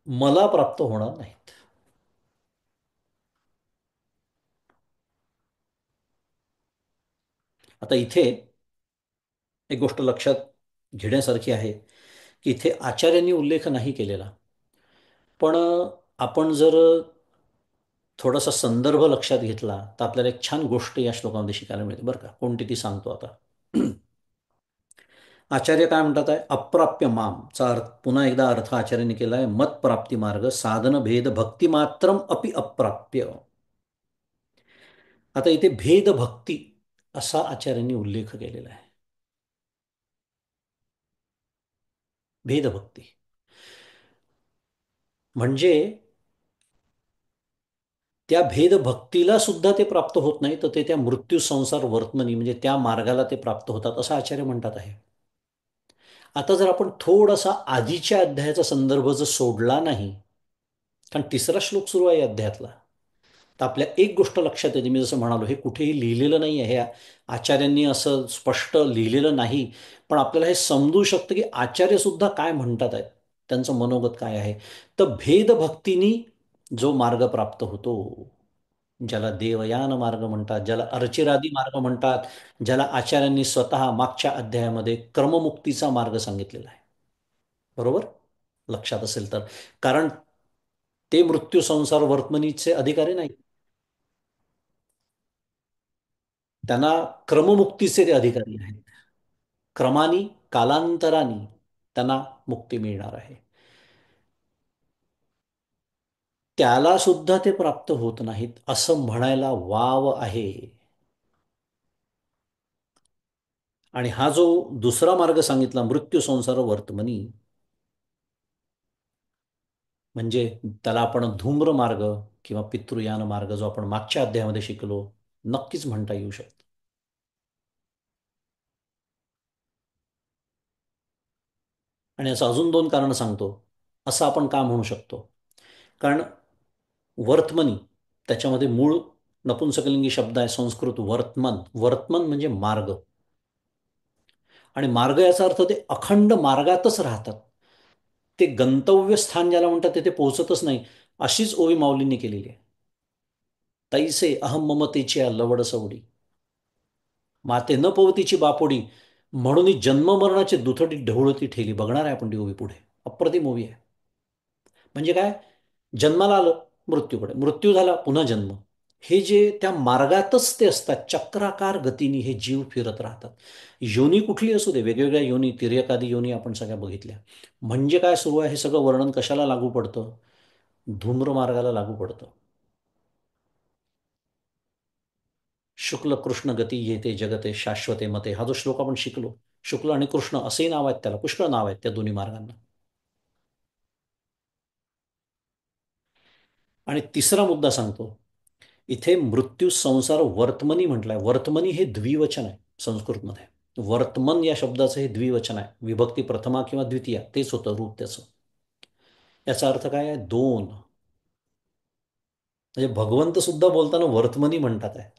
मला प्राप्त होणार नाहीत. आता इथे एक गोष्ट लक्षात घेण्यासारखी आहे की इथे आचार्यांनी उल्लेख नाही केलेला, पण आपण जर थोडासा संदर्भ लक्षात घेतला तर आपल्याला एक छान गोष्ट या श्लोकामध्ये शिकायला मिळते बरं का. कोणती ती सांगतो आता. आचार्य काय म्हणतात आहे? अप्राप्य मामचा अर्थ पुन्हा एकदा अर्थ आचार्याने केला आहे. मत प्राप्ती मार्ग साधन भेद भक्ती मात्रम अपि अप्राप्य. आता इथे भेदभक्ती असा आचार्यांनी उल्लेख केलेला आहे. भेदभक्ती म्हणजे त्या भेदभक्तीला सुद्धा ते प्राप्त होत नाही, तर ते त्या मृत्यू संसार वर्तमनी म्हणजे त्या मार्गाला ते प्राप्त होतात असं आचार्य म्हणतात आहे. आता जर आपण थोडासा आधीच्या अध्यायाचा संदर्भ जर सोडला नाही, कारण तिसरा श्लोक सुरू आहे या अध्यायातला, तर आपल्या एक गोष्ट लक्षात येते. मी जसं म्हणालो हे कुठेही लिहिलेलं नाही आहे, हे आचार्यांनी असं स्पष्ट लिहिलेलं नाही, पण आपल्याला हे समजू शकतं की आचार्य सुद्धा काय म्हणतात आहेत, त्यांचं मनोगत काय आहे. तर भेदभक्तीनी जो मार्ग प्राप्त होतो, ज्याला देवयान मार्ग म्हणतात, ज्याला अर्चिरादी मार्ग म्हणतात, ज्याला आचार्यांनी स्वतः मागच्या अध्यायामध्ये क्रममुक्तीचा मार्ग सांगितलेला आहे. बरोबर? लक्षात असेल तर. कारण ते मृत्यू संसार वर्तमनीचे अधिकारी नाही, त्यांना क्रममुक्तीचे ते अधिकारी आहेत. क्रमाने कालांतराने त्यांना मुक्ती मिळणार आहे. त्याला सुद्धा ते प्राप्त होत नाहीत असं म्हणायला वाव आहे. आणि हा जो दुसरा मार्ग सांगितला मृत्यू संसार वर्तमनी, म्हणजे त्याला आपण धूम्र मार्ग किंवा पितृयान मार्ग जो आपण मागच्या अध्यायामध्ये शिकलो, नक्कीच म्हणता येऊ शकतो. आणि असं अजून दोन कारणं सांगतो. असं आपण का म्हणू शकतो? कारण वर्तमनी त्याच्यामध्ये मूळ नपुंसकलिंगी शब्द आहे संस्कृत वर्तमन. वर्तमन म्हणजे मार्ग. आणि मार्ग याचा अर्थ ते अखंड मार्गातच राहतात. ते गंतव्यस्थान ज्याला म्हणतात तिथे पोहोचतच नाही. अशीच ओवी माऊलींनी केलेली आहे. तैसे अहम ममतेची लवड सवडी, माते न पवतीची बापोडी, म्हणून जन्ममरणाची दुथडी ढवळती ठेली. बघणार आहे आपण ती ओवी पुढे. अप्रतिम ओवी आहे. म्हणजे काय? जन्माला आलं, मृत्यूकडे, मृत्यू झाला, पुन्हा जन्म. हे जे त्या मार्गातच ते असतात, चक्राकार गतीने हे जीव फिरत राहतात. योनी कुठली असू दे, वेगवेगळ्या योनी, तिर्यकादी योनी आपण सगळ्या बघितल्या. म्हणजे काय सुरू आहे हे सगळं वर्णन कशाला लागू पडतं? धूम्रमार्गाला लागू पडतं. शुक्ल कृष्ण गती येते जगते शाश्वते मते, हा जो श्लोक आपण शिकलो, शुक्ल आणि कृष्ण असेही नाव आहेत त्याला, पुष्कळ नाव आहेत त्या दोन्ही मार्गांना. आणि तिसरा मुद्दा सांगतो. इथे मृत्यू संसार वर्तमनी म्हटलंय. वर्तमनी हे द्विवचन आहे संस्कृतमध्ये. वर्तमन या शब्दाचं हे द्विवचन आहे. विभक्ती प्रथमा किंवा द्वितीया तेच होतं रूप त्याचं. याचा अर्थ काय आहे? दोन. म्हणजे भगवंत सुद्धा बोलताना वर्तमनी म्हणतात आहे.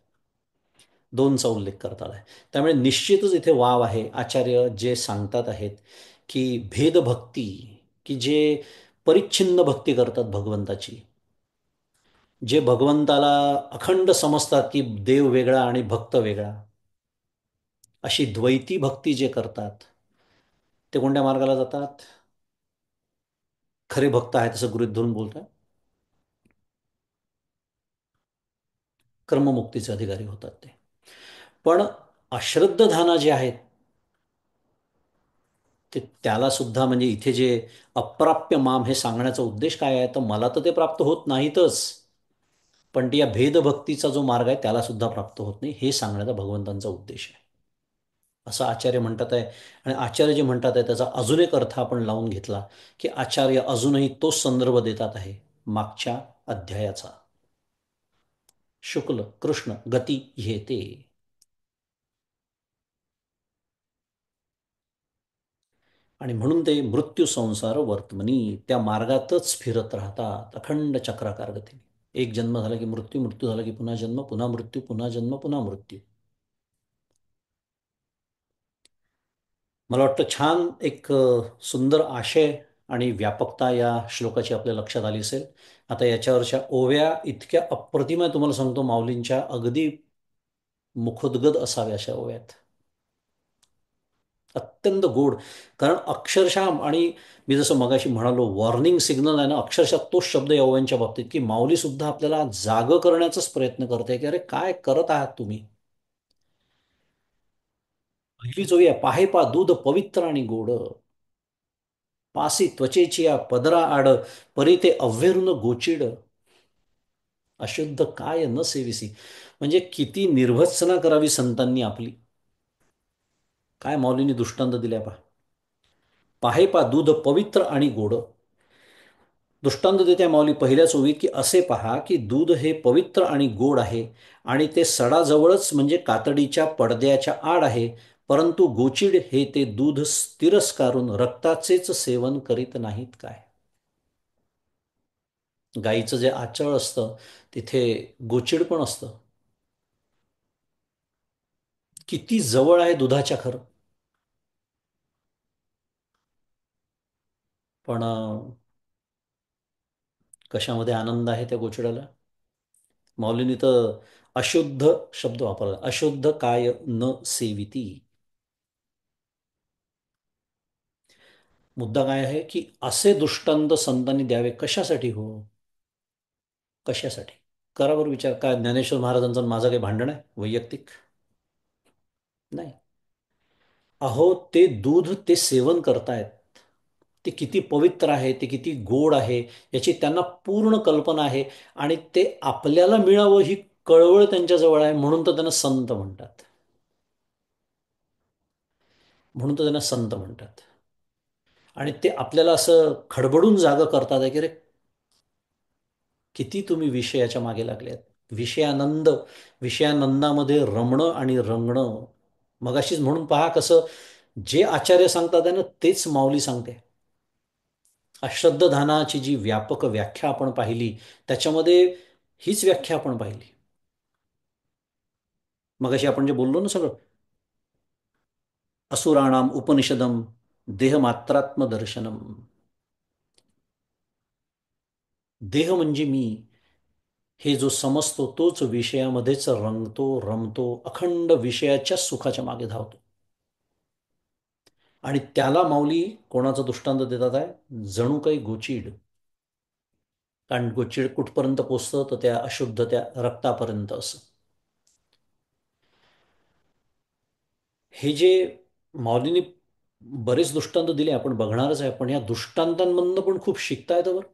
दोनचा उल्लेख करतात आहे. त्यामुळे निश्चितच इथे वाव आहे. आचार्य जे सांगतात आहेत की भेदभक्ती, की जे परिच्छिन्न भक्ती करतात भगवंताची, जे भगवंताला अखंड समजतात की देव वेगळा आणि भक्त वेगळा, अशी द्वैती भक्ती जे करतात ते कोणत्या मार्गाला जातात? खरे भक्त आहेत असं गृहीत धरून बोलतात, कर्ममुक्तीचे अधिकारी होतात ते. पण अश्रद्धधाना जे आहेत ते त्याला सुद्धा, म्हणजे इथे जे अप्राप्य माम हे सांगण्याचा उद्देश काय आहे? तर मला तर ते प्राप्त होत नाहीतच, पण या भेदभक्तीचा जो मार्ग आहे त्याला सुद्धा प्राप्त होत नाही, हे सांगण्याचा भगवंतांचा उद्देश आहे, असं आचार्य म्हणतात आहे. आणि आचार्य जे म्हणतात आहे त्याचा अजून एक अर्थ आपण लावून घेतला की आचार्य अजूनही तोच संदर्भ देतात आहे मागच्या अध्यायाचा. शुक्ल कृष्ण गती येते. आणि म्हणून ते मृत्यू संसार वर्तमनी, त्या मार्गातच फिरत राहतात अखंड चक्राकार गतीने. एक जन्म झाला की मृत्यू, मृत्यू झाला की पुन्हा जन्म, पुन्हा मृत्यू, पुन्हा जन्म, पुन्हा मृत्यू. मला वाटतं छान एक सुंदर आशय आणि व्यापकता या श्लोकाची आपल्या लक्षात आली असेल. आता याच्यावरच्या ओव्या इतक्या अप्रतिम आहे, तुम्हाला सांगतो, माऊलींच्या अगदी मुखोद्गत असाव्या अशा ओव्या आहेत. अत्यंत गोड. कारण अक्षरशः, आणि मी जसं मगाशी म्हणालो, वॉर्निंग सिग्नल आहे ना, अक्षरशः तोच शब्द या ओव्यांच्या बाबतीत, की माऊली सुद्धा आपल्याला जागं करण्याचाच प्रयत्न करते की अरे काय करत आहात तुम्ही. पहिली ओवी आहे, पाहे पा दूध पवित्र आणि गोड, पासी त्वचेची या पदरा आड, परी ते अव्हेरून गोचिड, अशुद्ध काय न सेविसी. म्हणजे किती निर्भत्सना करावी संतांनी आपली. काय माऊलींनी दृष्टांत दिल्या पहा. पाहे पा दूध पवित्र आणि गोड. दृष्टांत देत्या माऊली पहिल्याच ओवीत की असे पहा की दूध हे पवित्र आणि गोड आहे, आणि ते सडाजवळच म्हणजे कातडीच्या पडद्याच्या आड आहे, परंतु गोचिड हे ते दूध तिरस्कारून रक्ताचेच सेवन करीत नाहीत काय. गाईचं जे आचळ असतं तिथे गोचिड पण असतं. किती जवळ आहे दुधाच्या खरं. पण कशामध्ये आनंद आहे त्या गोचिडाला? माऊलींनी तर अशुद्ध शब्द वापरला, अशुद्ध काय न सेविती. मुद्दा काय आहे की असे दृष्टांत संतांनी द्यावे कशासाठी हो? कशासाठी? करा बरं विचार. काय ज्ञानेश्वर महाराजांचं आणि माझं काही भांडण आहे वैयक्तिक? नाही. अहो, ते दूध ते सेवन करतायत, ते किती पवित्र आहे, ते किती गोड आहे याची त्यांना पूर्ण कल्पना आहे. आणि ते आपल्याला मिळावं ही कळवळ त्यांच्याजवळ आहे, म्हणून तर त्यांना संत म्हणतात. म्हणून तर त्यांना संत म्हणतात. आणि ते आपल्याला असं खडबडून जागं करतात आहे की रे, किती तुम्ही विषयाच्या मागे लागलेत. विषयानंद, विषयानंदामध्ये रमणं आणि रंगणं. मगाशीच म्हणून पहा कसं जे आचार्य सांगतात आहे ना तेच माऊली सांगते. अश्रद्धधानाची जी व्यापक व्याख्या आपण पाहिली त्याच्यामध्ये हीच व्याख्या आपण पाहिली. मगाशी आपण जे बोललो ना सगळं, असुराणाम उपनिषदम देहमात्रात्म दर्शनम. देह म्हणजे मी, हे जो समजतो तोच विषयामध्येच रंगतो, रमतो, अखंड विषयाच्या सुखाच्या मागे धावतो. आणि त्याला माऊली कोणाचा दृष्टांत देतात आहे? जणू काही गोचीड. कारण गोचीड कुठपर्यंत पोचतं, तर त्या अशुद्ध त्या रक्तापर्यंत असं. हे जे माऊलीने बरेच दृष्टांत दिले, आपण बघणारच आहे, पण या दृष्टांतांमधनं पण खूप शिकता येतं बरं.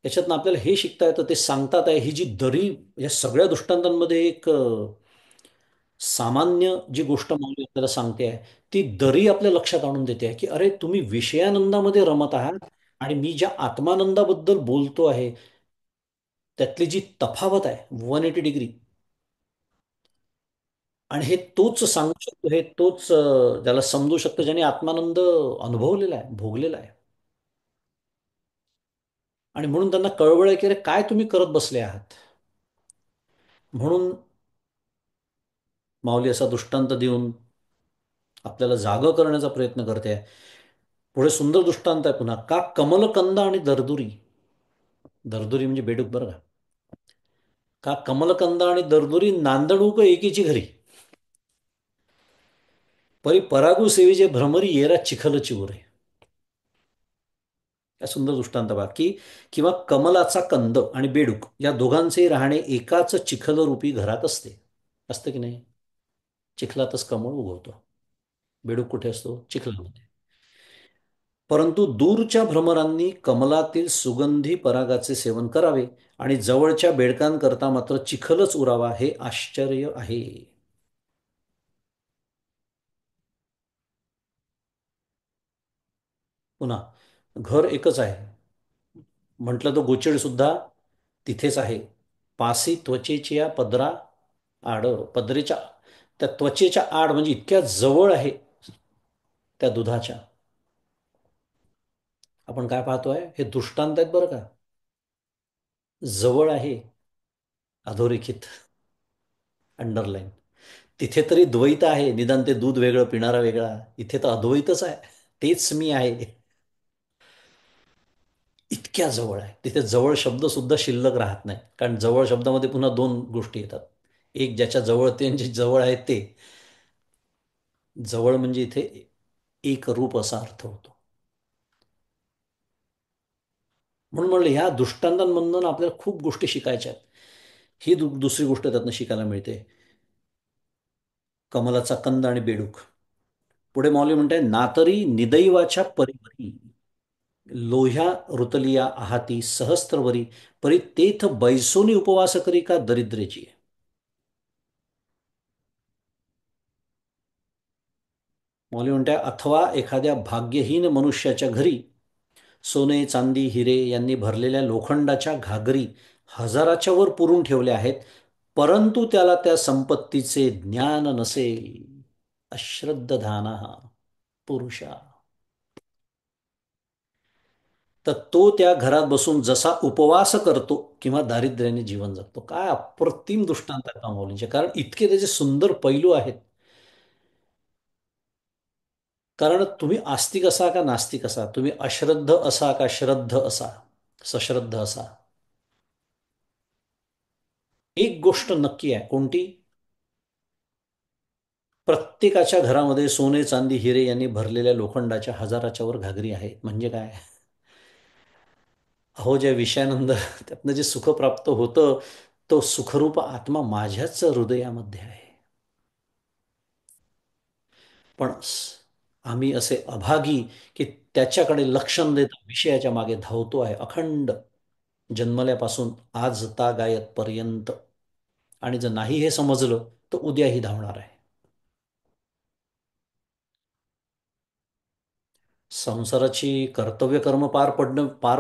याच्यातनं आपल्याला हे शिकता येतं, ते सांगतात आहे, ही जी दरी या सगळ्या दृष्टांतांमध्ये एक सामान्य जी गोष्ट माऊली आपल्याला सांगते आहे, ती दरी आपल्या लक्षात आणून देते आहे, की अरे तुम्ही विषयानंदामध्ये रमत आहात आणि मी ज्या आत्मानंदाबद्दल बोलतो आहे, त्यातली जी तफावत आहे 180 डिग्री. आणि हे तोच सांगू शकतो, हे तोच त्याला समजू शकतो ज्याने आत्मानंद अनुभवलेला आहे, भोगलेला आहे. आणि म्हणून त्यांना कळवळ आहे की अरे काय तुम्ही करत बसले आहात. म्हणून माऊली असा दृष्टांत देऊन आपल्याला जागं करण्याचा प्रयत्न करते आहे. पुढे सुंदर दृष्टांत आहे पुन्हा, का कमलकंद आणि दरदुरी. दरदुरी म्हणजे बेडूक बरं का. का कमलकंद आणि दरदुरी नांदणूक एकीची घरी, परी परागू सेवीचे भ्रमरी येरा चिखलची उरे. या सुंदर दृष्टांत बा की, किंवा कमलाचा कंद आणि बेडूक या दोघांचे राहणे एकाच चिखलरूपी घरात असते. असतं की नाही? चिखलातच कमळ उगवतो. बेडूक कुठे असतो? चिखलामध्ये. परंतु दूरच्या भ्रमरांनी कमलातील सुगंधी परागाचे सेवन करावे आणि जवळच्या बेडकांकरता मात्र चिखलच उरावा, हे आश्चर्य आहे. पुन्हा घर एकच आहे, म्हटलं तर गोचिड सुद्धा तिथेच आहे. पासी त्वचेच्या या पदरा आड, पदरेच्या त्या त्वचेच्या आड म्हणजे इतक्या जवळ आहे त्या दुधाच्या. आपण काय पाहतोय? हे दृष्टांत आहेत बरं का. जवळ आहे, अधोरेखित, अंडरलाईन. तिथे तरी द्वैत आहे, निदान ते दूध वेगळं पिणारा वेगळा. इथे तर अद्वैतच आहे, तेच मी आहे. इतक्या जवळ आहे, तिथे जवळ शब्द सुद्धा शिल्लक राहत नाही, कारण जवळ शब्दामध्ये पुन्हा दोन गोष्टी येतात. एक ज्याच्या जवळ ते, जे जवळ आहे ते. जवळ म्हणजे इथे एक रूप असा अर्थ होतो. म्हणून म्हणलं ह्या दृष्टांतांमधून आपल्याला खूप गोष्टी शिकायच्या आहेत. ही दुसरी गोष्ट त्यातनं शिकायला मिळते, कमलाचा कंद आणि बेडूक. पुढे मौली म्हणते, नातरी निदैवाच्या परिपरी लोह्या ऋतलिया आहाती सहस्त्रवरी, परी तेथ बैसोनी उपवास करी का दरिद्रेची. मौली म्हणते, अथवा एखाद्या भाग्यहीन मनुष्याच्या घरी सोने चांदी हिरे यांनी भरलेल्या लोखंडाच्या घागरी हजाराच्या वर पुरून ठेवल्या आहेत, परंतु त्याला त्या संपत्तीचे ज्ञान नसेल. अश्रद्धाना पुरुषा. तर तो त्या घरात बसून जसा उपवास करतो किंवा दारिद्र्याने जीवन जगतो. काय अप्रतिम दृष्टांत आहेत माऊलींचे, कारण इतके त्याचे सुंदर पैलू आहेत. कारण तुम्ही आस्तिक असा का नास्तिक असा, तुम्ही अश्रद्ध असा का श्रद्ध असा, सश्रद्ध असा, एक गोष्ट नक्की आहे. कोणती? प्रत्येकाच्या घरामध्ये सोने चांदी हिरे यांनी भरलेल्या लोखंडाच्या हजाराच्या वर घागरी आहे. म्हणजे काय? अहो, ज्या विषयानंद त्यातनं जे सुख प्राप्त होतं, तो सुखरूप आत्मा माझ्याच हृदयामध्ये आहे. पण आम्ही असे अभागी की त्याच्याकडे लक्ष न देता विषयाच्या मागे धावतो आहे अखंड, जन्मल्यापासून आज तागायत पर्यंत. आणि जर नाही हे समजलं तर उद्याही धावणार आहे. संसाराची कर्तव्य कर्म पार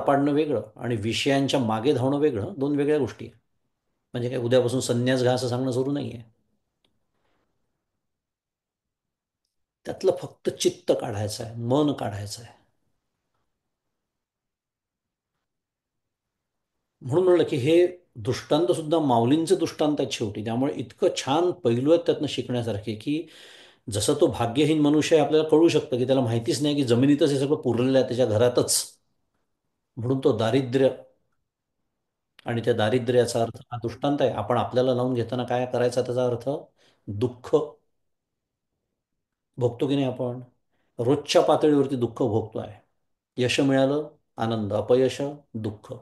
पाडणं वेगळं आणि विषयांच्या मागे धावणं वेगळं, दोन वेगळ्या गोष्टी आहे. म्हणजे काय उद्यापासून संन्यास घ्या असं सांगणं सुरू नाहीये. त्यातलं फक्त चित्त काढायचं आहे, मन काढायचं आहे. म्हणून म्हणलं की हे दृष्टांत सुद्धा माऊलींचे दृष्टांत आहेत शेवटी. त्यामुळे इतकं छान पैलू आहेत त्यातनं शिकण्यासारखे, की जसं तो भाग्यहीन मनुष्य आहे आपल्याला कळू शकतं की त्याला माहितीच नाही की जमिनीतच हे सगळं पुरलेलं आहे त्याच्या घरातच. म्हणून तो दारिद्र्य आणि त्या दारिद्र्याचा अर्थ हा दृष्टांत आहे. आपण आपल्याला लावून घेताना काय करायचा त्याचा अर्थ? दुःख भोगतो की नाही आपण? रोजच्या पातळीवरती दुःख भोगतोय. यश मिळालं, आनंद. अपयश, दुःख.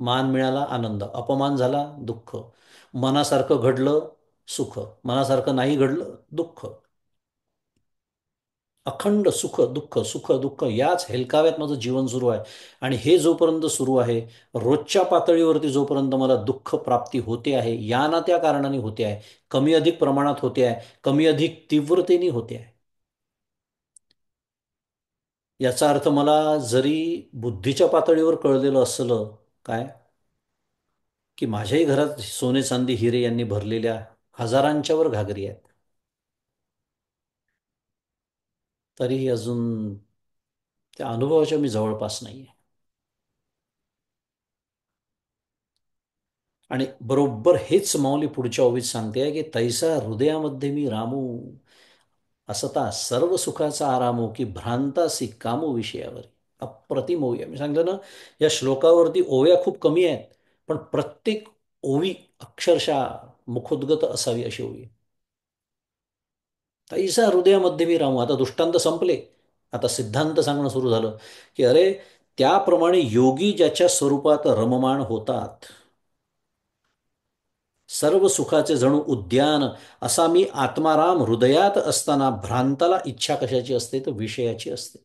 मान मिळाला, आनंद. अपमान झाला, दुःख. मनासारखं घडलं, सुख. मनासारखं नाही घडलं, दुःख. अखंड सुख दुःख सुख दुःख याच हेलकाव्यात माझं जीवन सुरू आहे. आणि हे जोपर्यंत सुरू आहे, रोजच्या पातळीवरती जोपर्यंत मला दुःख प्राप्ती होते आहे, या ना त्या कारणाने होते आहे, कमी अधिक प्रमाणात होते आहे, कमी अधिक तीव्रतेने होते आहे. याचा अर्थ मला जरी बुद्धीच्या पातळीवर कळलेलं असलं, काय, की माझ्याही घरात सोने चांदी हिरे यांनी भरलेल्या हजारांच्या वर घागरी आहेत, तरीही अजून त्या अनुभवाच्या मी जवळपास नाहीये. आणि बरोबर हेच माऊली पुढच्या ओवीत सांगते की तैसा हृदयामध्ये मी रामू, असता सर्व सुखाचा आरामो, की भ्रांतासी कामो विषयावर. अप्रतिम ओवी आहे. मी सांगितलं ना, या श्लोकावरती ओव्या खूप कमी आहेत, पण प्रत्येक ओवी अक्षरशः मुखोद्गत असावी अशी ओवी आहे. तैसा हृदयामध्ये मी रामू. आता दृष्टांत संपले, आता सिद्धांत सांगणं सुरू झालं, की अरे, त्याप्रमाणे योगी ज्याच्या स्वरूपात रममाण होतात, सर्व सुखाचे जणू उद्यान, असा मी आत्माराम हृदयात असताना भ्रांताला इच्छा कशाची असते तर विषयाची असते,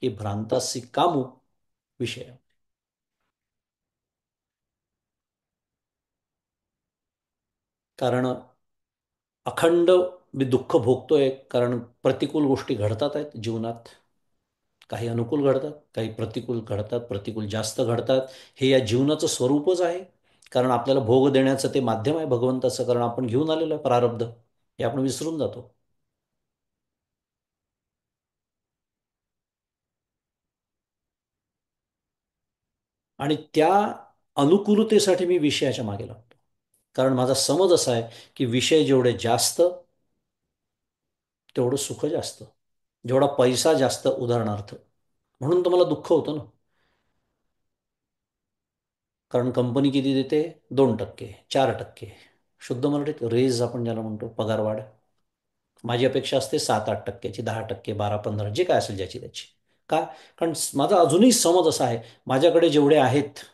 की भ्रांतासी कामू विषय. कारण अखंड मी दुःख भोगतोय, कारण प्रतिकूल गोष्टी घडतात आहेत जीवनात. काही अनुकूल घडतात, काही प्रतिकूल घडतात, प्रतिकूल जास्त घडतात. हे या जीवनाचं स्वरूपच आहे. कारण आपल्याला भोग देण्याचं ते माध्यम आहे भगवंताचं, कारण आपण घेऊन आलेलो आहे प्रारब्ध. हे आपण विसरून जातो. आणि त्या अनुकूलतेसाठी मी विषयाच्या मागे लागतो. कारण माझा समज असा आहे की विषय जेवढे जास्त, तेवढं सुख जास्त. जेवढा पैसा जास्त, उदाहरणार्थ, म्हणून तर मला दुःख होतं ना. कारण कंपनी किती देते? 2%, 4%. शुद्ध मराठीत रेज आपण ज्याला म्हणतो, पगारवाढ. माझी अपेक्षा असते 7-8%ची, 10%, 12-15, जे काय असेल ज्याची त्याची. का? कारण माझा अजूनही समज असा आहे, माझ्याकडे जेवढे आहेत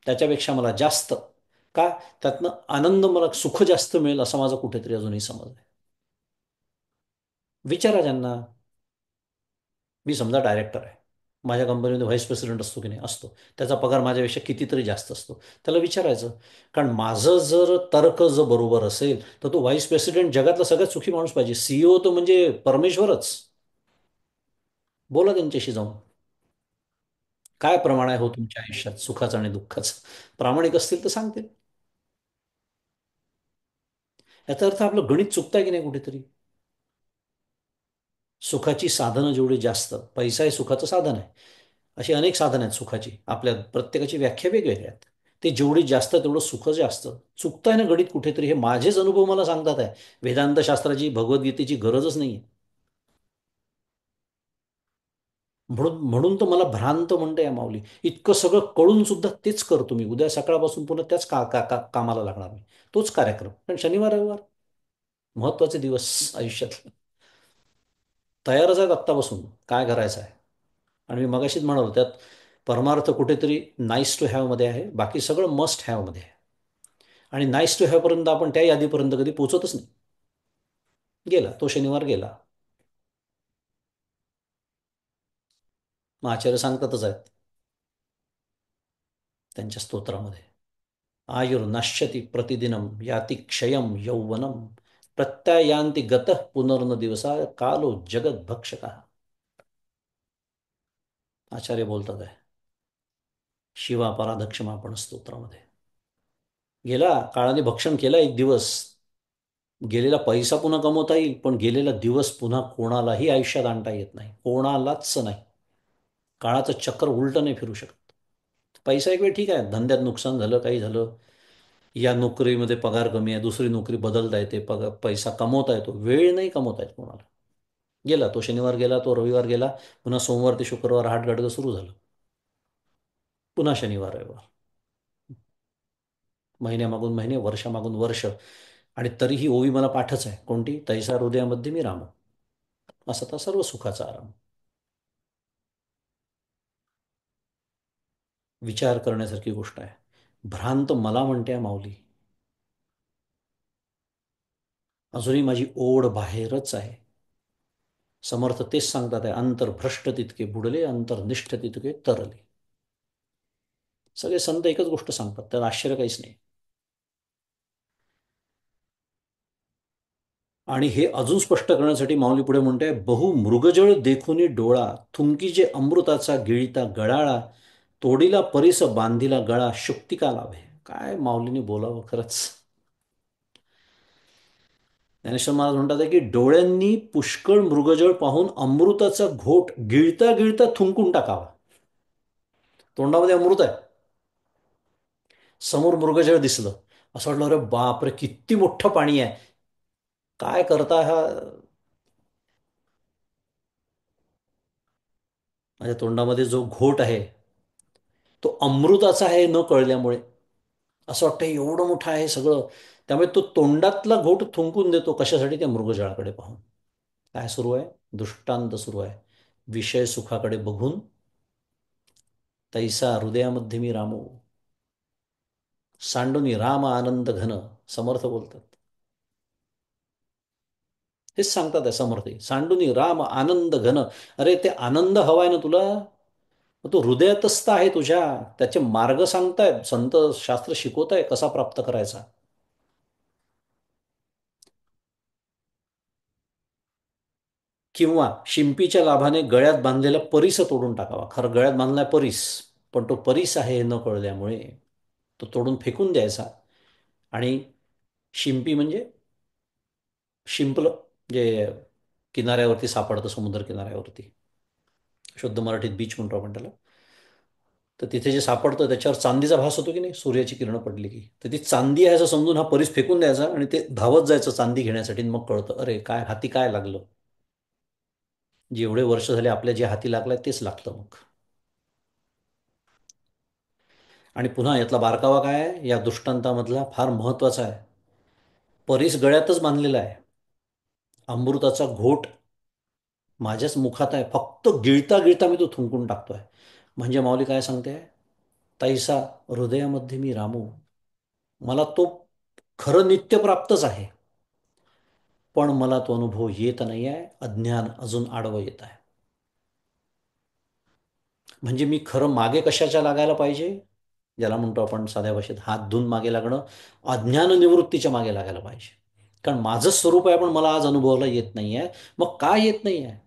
त्याच्यापेक्षा मला जास्त. का? त्यातनं आनंद, मला सुख जास्त मिळेल असा माझा कुठेतरी अजूनही समज आहे. विचारा ज्यांना. मी समजा डायरेक्टर आहे, माझ्या कंपनीमध्ये व्हाईस प्रेसिडेंट असतो की नाही? असतो. त्याचा पगार माझ्यापेक्षा कितीतरी जास्त असतो. त्याला विचारायचं. कारण माझं जर तर्क जर बरोबर असेल, तर तो व्हाईस प्रेसिडेंट जगातला सगळ्यात सुखी माणूस पाहिजे. सीईओ तो म्हणजे परमेश्वरच. बोला त्यांच्याशी जाऊन. काय प्रमाण आहे हो तुमच्या आयुष्यात सुखाचं आणि दुःखाचं? प्रामाणिक असतील तर सांगतील. याचा अर्थ आपलं गणित चुकतंय की नाही कुठेतरी? सुखाची साधनं जेवढी जास्त, पैसा हे सुखाचं साधन आहे. अशी अनेक साधनं आहेत सुखाची, आपल्या प्रत्येकाची व्याख्या वेगवेगळ्या आहेत. ते जेवढी जास्त तेवढं सुख जास्त. चुकतंय ना गणित कुठेतरी, हे माझेच अनुभव मला सांगतात आहे. वेदांत शास्त्राची, भगवद्गीतेची गरजच नाही. म्हणून म्हणून तर मला भ्रांत म्हणते या माऊली. इतकं सगळं कळून सुद्धा तेच करतो मी. उद्या सकाळपासून पुन्हा त्याच कामाला लागणार मी. तोच कार्यक्रम. पण शनिवार रविवार महत्वाचे दिवस आयुष्यात तयारच आहेत आत्तापासून. काय करायचं आहे? आणि मी मगाशीच म्हणालो, त्यात परमार्थ कुठेतरी नाईस टू हॅव मध्ये आहे, बाकी सगळं मस्ट हॅव मध्ये आहे. आणि नाईस टू हॅव पर्यंत आपण त्या यादीपर्यंत कधी पोहोचतच नाही. गेला तो शनिवार, गेला. मग आचार्य सांगतातच आहेत त्यांच्या स्तोत्रामध्ये, आयुर्नाश्यती प्रतिदिनम याति क्षयम यौवनम, प्रत्यायांती गतः पुनर्न दिवसा कालो जगत भक्षका. आचार्य बोलतात आहे शिवा पराधक्षमापण स्तोत्रामध्ये. गेला काळाने भक्षण केला एक दिवस. गेलेला पैसा पुन्हा कमवता येईल, पण गेलेला दिवस पुन्हा कोणालाही आयुष्यात आणता येत नाही, कोणालाच नाही. काळाचं चक्र उलटं नाही फिरू शकत. पैसा एक वेळ ठीक आहे, धंद्यात नुकसान झालं, काही झालं, या नोकरीमध्ये पगार कमी आहे, दुसरी नोकरी बदलता येते, पगार पैसा कमवता येतो, वेळ नाही कमवता येत कोणाला. गेला तो शनिवार, गेला तो रविवार, गेला पुन्हा सोमवार ते शुक्रवार हाटगाडगं सुरू झालं. पुन्हा शनिवार रविवार, महिन्यामागून महिने, वर्षामागून वर्ष. आणि तरीही ओवी मला पाठच आहे, कोणती? तैसा हृदयामध्ये मी राम. असा तर सर्व सुखाचा आराम. विचार करण्यासारखी गोष्ट आहे. भ्रांत मला म्हणते माऊली, अजूनही माझी ओढ बाहेरच आहे. समर्थ तेच सांगतात आहे, अंतर्भ्रष्ट तितके बुडले, अंतर्निष्ठ तितके तरले. सगळे संत एकच गोष्ट सांगतात, त्यात आश्चर्य काहीच नाही. आणि हे अजून स्पष्ट करण्यासाठी माऊली पुढे म्हणते, बहु मृगजळ देखुनी डोळा, थुंकी जे अमृताचा गिळीता गळाळा, तोडीला परिस बांधिला गळा, शुक्ती का लाभे. काय माऊलीने बोलावं खरंच. ज्ञानेश्वर महाराज म्हणतात आहे की डोळ्यांनी पुष्कळ मृगजळ पाहून अमृताचा घोट गिळता गिळता थुंकून टाकावा. तोंडामध्ये अमृत आहे, समोर मृगजळ दिसलं, असं वाटलं अरे बापरे किती मोठं पाणी आहे, काय करता हा. माझ्या तोंडामध्ये जो घोट आहे तो अमृताचा आहे न कळल्यामुळे. असं वाटतं एवढं मोठं आहे सगळं. त्यामुळे तो तोंडातला घोट थुंकून देतो कशासाठी? त्या मृगजळाकडे पाहून. काय सुरू आहे? दृष्टांत सुरू आहे. विषय सुखाकडे बघून तैसा हृदयामध्ये मी रामो, सांडूनी राम आनंद घन. समर्थ बोलतात, हेच सांगतात आहे समर्थ, सांडूनी राम आनंद घन. अरे ते आनंद हवाय ना तुला, मग तो हृदयतस्त आहे तुझ्या. त्याचे मार्ग सांगतायत संत, शास्त्र शिकवत आहे कसा प्राप्त करायचा. किंवा शिंपीच्या लाभाने गळ्यात बांधलेला परीस तोडून टाकावा. खरं गळ्यात बांधलाय परीस, पण तो परीस आहे हे न कळल्यामुळे तो तोडून फेकून द्यायचा. आणि शिंपी म्हणजे शिंपलं, जे किनाऱ्यावरती सापडतं, समुद्र किनाऱ्यावरती, शुद्ध मराठीत बीच म्हणतो आपण त्याला. तर तिथे जे सापडतं त्याच्यावर चांदीचा भास होतो की नाही, सूर्याची किरणं पडली की. तर ती चांदी आहे असं समजून हा परीस फेकून द्यायचा आणि ते धावत जायचं चांदी घेण्यासाठी. मग कळतं अरे काय हाती काय लागलं. जेवढे वर्ष झाले आपल्या जे हाती लागलंय तेच लागतं मग. आणि पुन्हा यातला बारकावा काय आहे, या दृष्टांतामधला फार महत्वाचा आहे. परीस गळ्यातच बांधलेला आहे, अमृताचा घोट माझ्याच मुखात आहे, फक्त गिळता गिळता मी तो थुंकून टाकतोय. म्हणजे माऊली काय सांगते, तैसा हृदयामध्ये मी रामू. मला तो खरं नित्य प्राप्तच आहे, पण मला तो अनुभव येत नाही आहे, अज्ञान अजून आडवं येत आहे. म्हणजे मी खरं मागे कशाच्या लागायला पाहिजे, ज्याला म्हणतो आपण साध्या भाषेत हात धुवून मागे लागणं, अज्ञान निवृत्तीच्या मागे लागायला पाहिजे. कारण माझं स्वरूप आहे पण मला आज अनुभवाला येत नाही आहे. मग काय येत नाही आहे,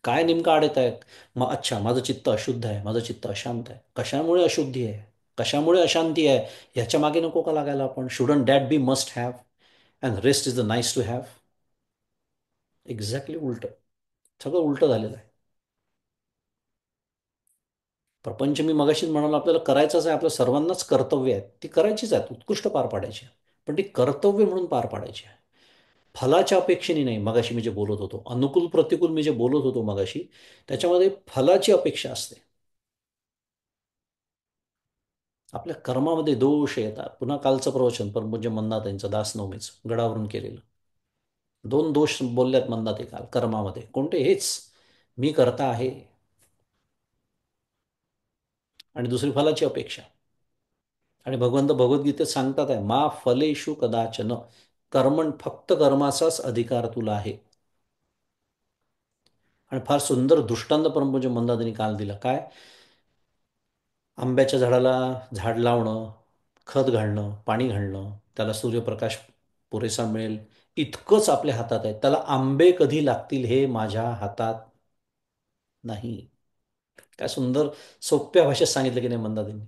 काय नेमकं आडत आहे. मग अच्छा, माझं चित्त अशुद्ध आहे, माझं चित्त अशांत आहे. कशामुळे अशुद्धी आहे, कशामुळे अशांती आहे, ह्याच्या मागे नको का लागायला आपण. Shouldn't that be must have and rest is the nice to have. Exactly उलट, सगळं उलट झालेलं आहे. प्रपंच मी मगाशीच म्हणालो आपल्याला करायचंच आहे, आपल्या सर्वांनाच कर्तव्य आहेत, ती करायचीच आहेत, उत्कृष्ट पार पाडायची आहे. पण ती कर्तव्य म्हणून पार पाडायची आहे, फलाच्या अपेक्षेने नाही. मगाशी मी जे बोलत होतो अनुकूल प्रतिकूल, मी जे बोलत होतो मगाशी, त्याच्यामध्ये फलाची अपेक्षा असते. आपल्या कर्मामध्ये दोष येतात. पुन्हा कालचं प्रवचन परमपूज्य मंदात यांचं दासनवमीचं गडावरून केलेलं, दोन दोष बोलल्यात मंदात काल कर्मामध्ये. कोणते? हेच, मी करता आहे, आणि दुसरी फलाची अपेक्षा. आणि भगवंत भगवद्गीतेत सांगतात आहे, मा फलेषु कदाचन, कर्मण, फक्त कर्माचाच अधिकार तुला आहे. आणि फार सुंदर दृष्टांत परमपूज्य मंदातांनी काल दिला. काय? आंब्याच्या झाडाला झाड लावणं, खत घालणं, पाणी घालणं, त्याला सूर्यप्रकाश पुरेसा मिळेल इतकंच आपल्या हातात आहे. त्याला आंबे कधी लागतील हे माझ्या हातात नाही. काय सुंदर सोप्या भाषेत सांगितलं की नाही मंदातांनी.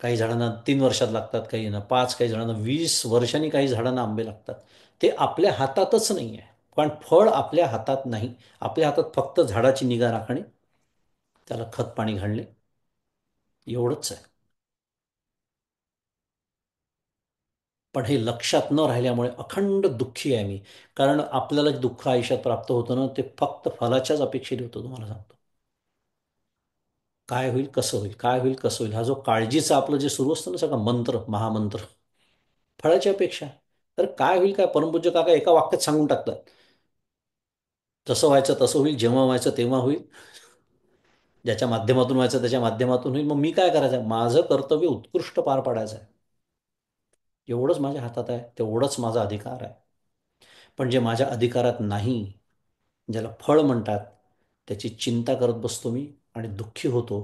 काही झाडांना 3 वर्षात लागतात, काही ना 5, काही झाडांना 20 वर्षांनी, काही झाडांना आंबे लागतात. ते आपल्या हातातच नाही आहे, कारण फळ आपल्या हातात नाही. आपल्या हातात फक्त झाडाची निगा राखणे, त्याला खत पाणी घालणे एवढंच आहे. पण हे लक्षात न राहिल्यामुळे अखंड दुःखी आहे मी. कारण आपल्याला जे दुःख आयुष्यात प्राप्त होतं ना, ते फक्त फलाच्याच अपेक्षेने होतं, तुम्हाला सांगतो. काय होईल कसं होईल, काय होईल कसं होईल, हा जो काळजीचा आपलं जे सुरू असतं ना सगळं मंत्र, महामंत्र, फळाची अपेक्षा. तर काय होईल काय, परमपूज्य काका एका वाक्यात सांगून टाकतात. जसं व्हायचं तसं होईल, जेव्हा व्हायचं तेव्हा होईल, ज्याच्या माध्यमातून व्हायचं त्याच्या माध्यमातून होईल. मग मी काय करायचं आहे, माझं कर्तव्य उत्कृष्ट पार पाडायचं आहे. एवढंच माझ्या हातात आहे, तेवढंच माझा अधिकार आहे. पण जे माझ्या अधिकारात नाही, ज्याला फळ म्हणतात, त्याची चिंता करत बसतो मी आणि दुःखी होतो.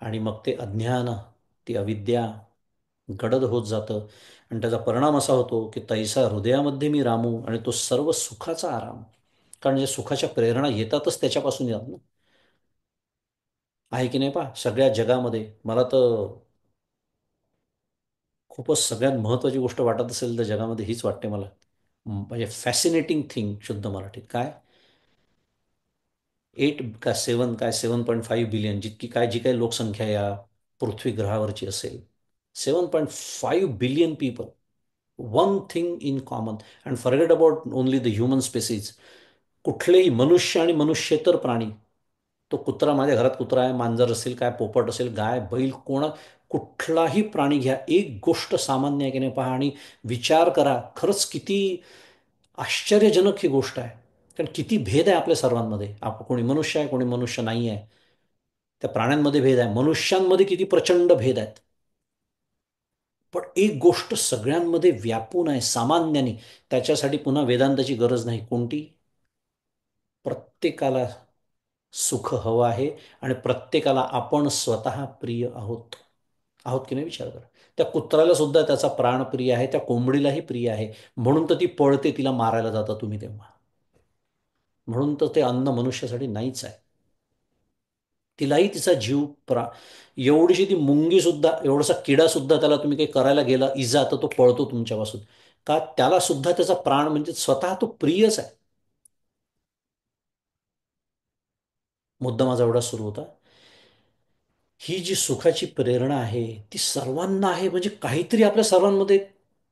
आणि मग ते अज्ञान, ती अविद्या गडद होत जातं. आणि त्याचा परिणाम असा होतो की तैसा हृदयामध्ये मी रामू, आणि तो सर्व सुखाचा आराम. कारण जे सुखाच्या प्रेरणा येतातच त्याच्यापासून येतात ना. आहे की नाही पहा, सगळ्या जगामध्ये मला तर खूपच सगळ्यात महत्त्वाची गोष्ट वाटत असेल तर जगामध्ये हीच वाटते मला. म्हणजे फॅसिनेटिंग थिंग, शुद्ध मराठीत काय, 7.5 बिलियन, जितकी काय जी काही लोकसंख्या या पृथ्वी ग्रहावरची असेल, 7.5 billion people, one thing in common. And forget about only the human species. कुठलेही मनुष्य आणि मनुष्येतर प्राणी, तो कुत्रा, माझ्या घरात कुत्रा आहे, मांजर असेल काय, पोपट असेल, गाय बैल, कुठलाही प्राणी घ्या, एक गोष्ट सामान्य आहे की नाही पहा. आणि विचार करा, खरंच किती आश्चर्यजनक ही गोष्ट आहे. कारण किती भेद आहे आपल्या सर्वांमध्ये. कोणी मनुष्य आहे, कोणी मनुष्य नाही आहे. त्या प्राण्यांमध्ये भेद आहे, मनुष्यांमध्ये किती प्रचंड भेद आहेत. पण एक गोष्ट सगळ्यांमध्ये व्यापून आहे सामान्याने. त्याच्यासाठी पुन्हा वेदांताची गरज नाही कोणती. प्रत्येकाला सुख हवं आहे, आणि प्रत्येकाला आपण स्वतः प्रिय आहोत. आहोत की नाही, विचार करा. त्या कुत्र्याला सुद्धा त्याचा प्राण प्रिय आहे, त्या कोंबडीलाही प्रिय आहे. म्हणून तर ती पळते, तिला मारायला जाता तुम्ही तेव्हा. म्हणून तर ते अन्न मनुष्यासाठी नाहीच आहे. तिलाही तिचा जीव एवढीशी ती मुंगी सुद्धा, एवढासा किडा सुद्धा, त्याला तुम्ही काही करायला गेला इजा, तर तो पळतो तुमच्यापासून. का, त्याला सुद्धा त्याचा प्राण म्हणजे स्वतः तो प्रियच आहे. मुद्दा माझा एवढा सुरू होता. ही जी सुखाची प्रेरणा आहे ती सर्वांना आहे, म्हणजे काहीतरी आपल्या सर्वांमध्ये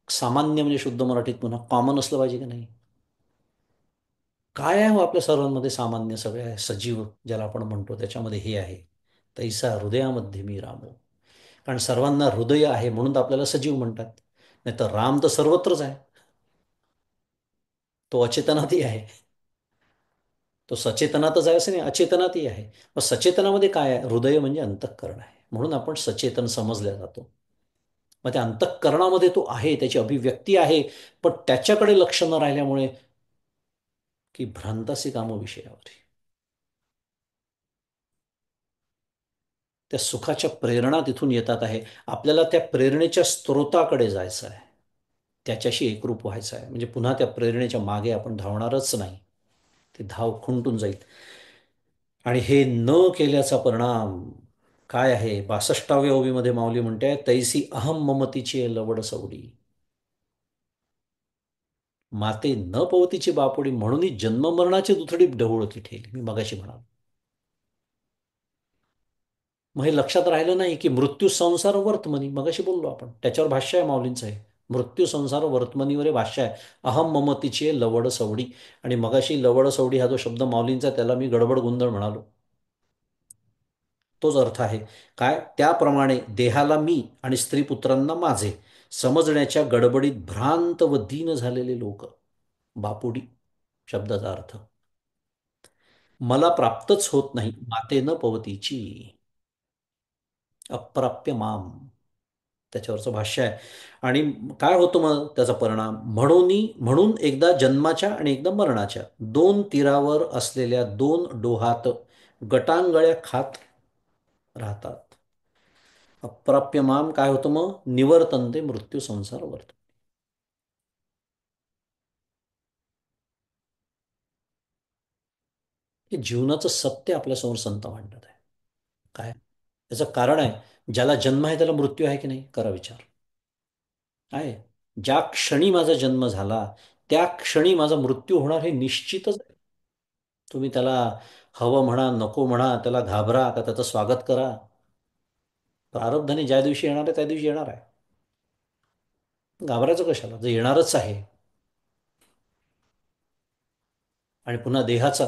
सामान्य, म्हणजे शुद्ध मराठीत पुन्हा कॉमन असलं पाहिजे की नाही. काय आहे हो आपल्या सर्वांमध्ये सामान्य, सगळ्या सजीव ज्याला आपण म्हणतो त्याच्यामध्ये हे आहे, तैसा हृदयामध्ये मी रामो. कारण सर्वांना हृदय आहे म्हणून तर आपल्याला सजीव म्हणतात. नाही तर राम तर सर्वत्रच आहे. तो अचेतनातही आहे. तो सचेतनातच आहे असं नाही, अचेतनातही आहे. मग सचेतनामध्ये काय आहे, हृदय म्हणजे अंतःकरण आहे, म्हणून आपण सचेतन समजल्या जातो. मग त्या अंतःकरणामध्ये तो आहे, त्याची अभिव्यक्ती आहे. पण त्याच्याकडे लक्ष न राहिल्यामुळे की भ्रांतासी कामो विषयावर, त्या सुखाच्या प्रेरणा तिथून येतात आहे. आपल्याला त्या प्रेरणेच्या स्रोताकडे जायचं आहे, त्याच्याशी एकरूप व्हायचं आहे. म्हणजे पुन्हा त्या प्रेरणेच्या मागे आपण धावणारच नाही, ती धाव खुंटून जाईल. आणि हे न केल्याचा परिणाम काय आहे, 62व्या ओवीमध्ये माऊली म्हणते, तैसी अहम ममतीची लवड सवडी, माते न पवतीची बापुडी, म्हणून जन्ममरणाची दुथडी ढवळती ठेली, मी मगाशी म्हणालो. मग हे लक्षात राहिलं नाही की मृत्यू संसार वर्तमनी, मगाशी बोललो आपण, त्याच्यावर भाष्य आहे माऊलींचं आहे. मृत्यू संसार वर्तमनीवर हे भाष्य आहे. अहम ममतीची लवड सवडी. आणि मगाशी लवड सवडी हा जो शब्द माऊलींचा आहे, त्याला मी गडबड गोंधळ म्हणालो. तोच अर्थ आहे. काय, त्याप्रमाणे देहाला मी आणि स्त्रीपुत्रांना माझे समजण्याच्या गडबडीत भ्रांत व दीन झालेले लोक, बापुडी शब्दाचा अर्थ, मला प्राप्तच होत नाही माते न पवतीची, अप्राप्य माम, त्याच्यावरचं भाष्य आहे. आणि काय होतं मग त्याचा परिणाम, म्हणून एकदा जन्माच्या आणि एकदा मरणाच्या दोन तीरावर असलेल्या दोन डोहात गटांगळ्या खात राहतात. अप्राप्य माम काय होतं मग, निवर्तनते मृत्यू संसार वर्त. हे जीवनाचं सत्य आपल्यासमोर संत मांडत आहे. काय, त्याचं कारण आहे, ज्याला जन्म आहे त्याला मृत्यू आहे की नाही, करा विचार. आहे. ज्या क्षणी माझा जन्म झाला त्या क्षणी माझा मृत्यू होणार हे निश्चितच आहे. तुम्ही त्याला हवं म्हणा, नको म्हणा, त्याला घाबरा का त्याचं स्वागत करा. प्रारब्धाने ज्या दिवशी येणार आहे त्या दिवशी येणार आहे. घाबरायचं कशाला, जे येणारच आहे. आणि पुन्हा देहाचा,